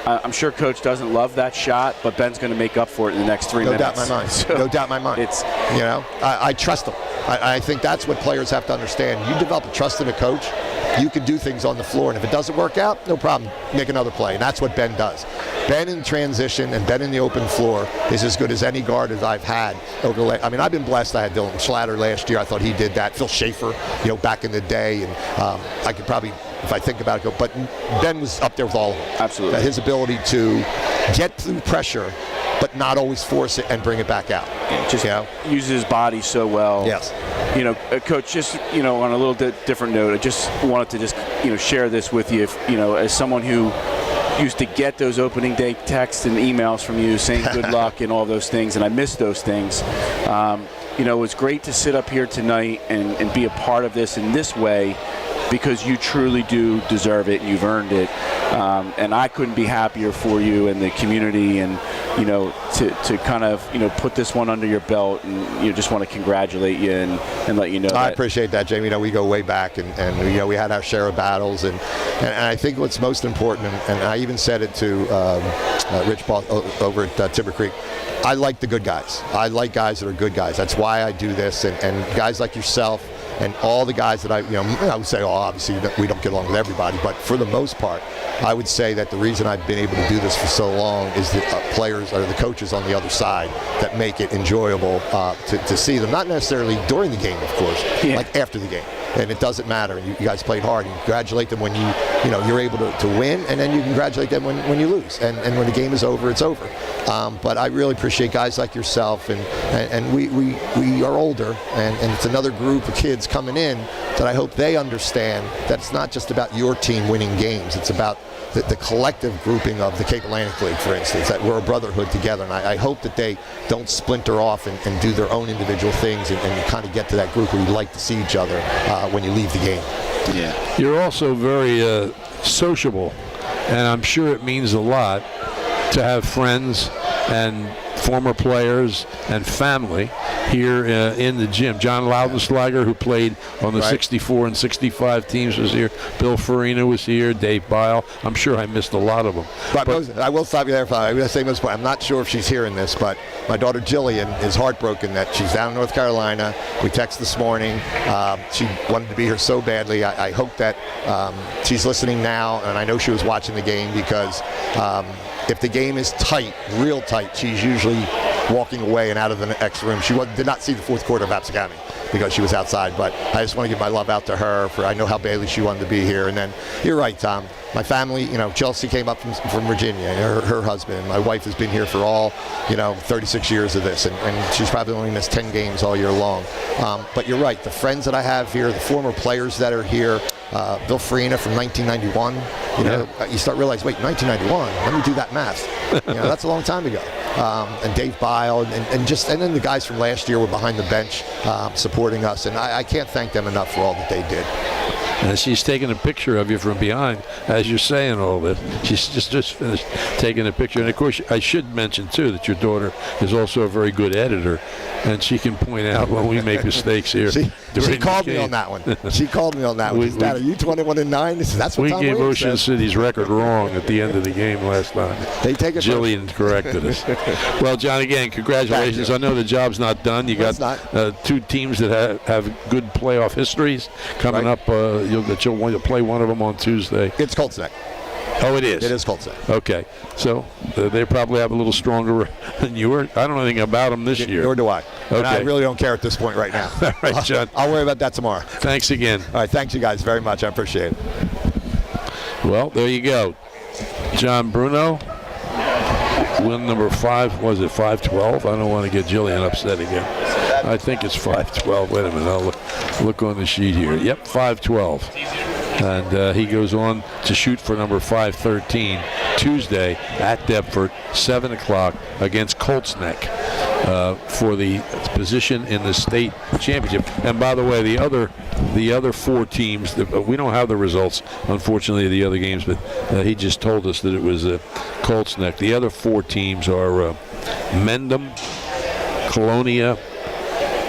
I'm sure Coach doesn't love that shot, but Ben's going to make up for it in the next 3 minutes.
No doubt in my mind.
So
no doubt in my mind. I trust him. I think that's what players have to understand. You develop a trust in a coach, you can do things on the floor, and if it doesn't work out, no problem. Make another play, and that's what Ben does. Ben in transition and Ben in the open floor is as good as any guard as I've had over the I've been blessed. I had Dylan Schlatter last year. I thought he did that. Phil Schaefer, back in the day, and I could probably, if I think about it, but Ben was up there with all of them.
Absolutely.
His ability to get through pressure, but not always force it and bring it back out.
Just uses his body so well.
Yes.
Coach, just, on a little different note, I just wanted to just, share this with you. As someone who used to get those opening day texts and emails from you saying good luck and all those things, and I miss those things. It was great to sit up here tonight and be a part of this in this way, because you truly do deserve it and you've earned it. And I couldn't be happier for you and the community, and to kind of put this one under your belt, and just want to congratulate you and let you know.
I appreciate that, Jamie. We go way back, and we had our share of battles, and I think what's most important, and I even said it to Rich Ball over at Timber Creek. I like the good guys. I like guys that are good guys. That's why I do this, and guys like yourself and all the guys that I would say, obviously we don't get along with everybody, but for the most part, I would say that the reason I've been able to do this for so long is the players or the coaches on the other side that make it enjoyable to see them. Not necessarily during the game, of course, like after the game. And it doesn't matter. You guys played hard. You congratulate them when you're able to win, and then you congratulate them when you lose. And when the game is over, it's over. But I really appreciate guys like yourself, and we are older, and it's another group of kids coming in that I hope they understand that it's not just about your team winning games. It's about the collective grouping of the Cape Atlantic League, for instance, that we're a brotherhood together. And I hope that they don't splinter off and do their own individual things and kind of get to that group where you like to see each other when you leave the game.
Yeah. You're also very sociable, and I'm sure it means a lot to have friends and former players and family here in the gym. John Loudenslager, who played on the 64 and 65 teams, was here. Bill Farina was here. Dave Bile. I'm sure I missed a lot of them.
But I will stop you there. I'm going to say this point. I'm not sure if she's hearing this, but my daughter Jillian is heartbroken that she's down in North Carolina. We texted this morning. She wanted to be here so badly. I hope that she's listening now, and I know she was watching the game because if the game is tight, real tight, she's usually walking away and out of the next room. She did not see the fourth quarter of Apps County because she was outside, but I just want to give my love out to her for I know how badly she wanted to be here. And then you're right, Tom. My family, Chelsea came up from Virginia, her husband. My wife has been here for all, 36 years of this, and she's probably only missed 10 games all year long. But you're right, the friends that I have here, the former players that are here, Bill Farina from 1991, you start realizing, wait, 1991, let me do that math. That's a long time ago. And Dave Bile, and then the guys from last year were behind the bench supporting us, and I can't thank them enough for all that they did.
And she's taking a picture of you from behind as you're saying all this. She's just finished taking a picture. And, of course, I should mention, too, that your daughter is also a very good editor, and she can point out when we make mistakes here.
She called me on that one. She called me on that one. Dad, are you 21-9? That's what Tom
we gave
Williams
Ocean
said.
City's record wrong at the end of the game last time.
They take it.
Jillian corrected us. Well, John, again, congratulations. I know the job's not done. You got two teams that have good playoff histories coming up. You'll want to play one of them on Tuesday.
It's Colts Neck.
Oh, it is?
It is Colts Neck.
Okay. So they probably have a little stronger than you were. I don't know anything about them this year.
Nor do I.
Okay.
And I really don't care at this point right now.
All right, John.
I'll worry about that tomorrow.
Thanks again.
All right. Thanks, you guys, very much. I appreciate it.
Well, there you go. John Bruno. Win number 5. Was it 5-12? I don't want to get Jillian upset again. I think it's 5-12. Wait a minute. I'll look on the sheet here. Yep, 5-12. And he goes on to shoot for number 513 Tuesday at Deptford, 7 o'clock against Colts Neck for the position in the state championship. And by the way, the other 4 teams, we don't have the results, unfortunately, of the other games, but he just told us that it was Colts Neck. The other 4 teams are Mendham, Colonia,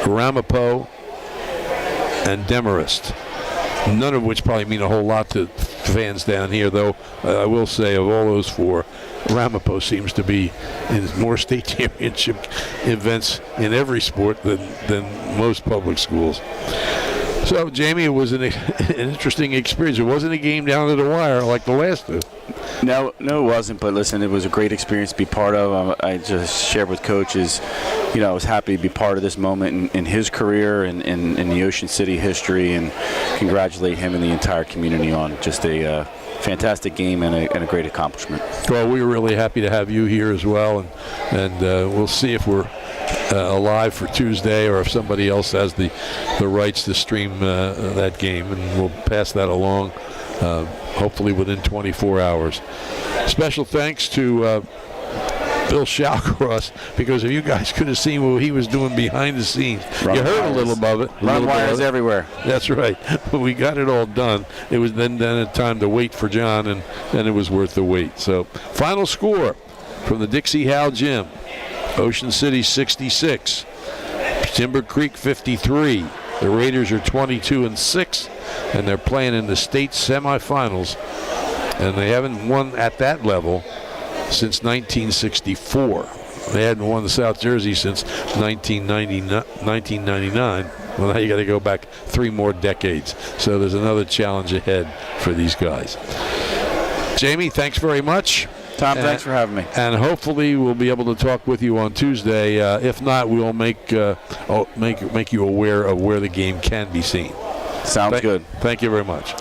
Ramapo, and Demarest. None of which probably mean a whole lot to fans down here, though I will say of all those 4, Ramapo seems to be in more state championship events in every sport than most public schools. So, Jamie, it was an interesting experience. It wasn't a game down to the wire like the last 2.
No, it wasn't. But listen, it was a great experience to be part of. I just shared with coaches, I was happy to be part of this moment in his career and in the Ocean City history, and congratulate him and the entire community on just a fantastic game and a great accomplishment.
Well, we were really happy to have you here as well, and we'll see if we're alive for Tuesday or if somebody else has the rights to stream that game, and we'll pass that along hopefully within 24 hours. Special thanks to Bill Shawcross, because if you guys could have seen what he was doing behind the scenes, you heard a little above it.
Run wires everywhere.
That's right. But we got it all done. It was then a time to wait for John, and it was worth the wait. So, final score from the Dixie Howe Gym. Ocean City 66. Timber Creek 53. The Raiders are 22-6, and they're playing in the state semifinals, and they haven't won at that level since 1964. They hadn't won the South Jersey since 1999. Well, now you got to go back 3 more decades. So there's another challenge ahead for these guys. Jamie, thanks very much.
Tom, thanks for having me.
And hopefully we'll be able to talk with you on Tuesday. If not, we'll make you aware of where the game can be seen.
Sounds good.
Thank you very much.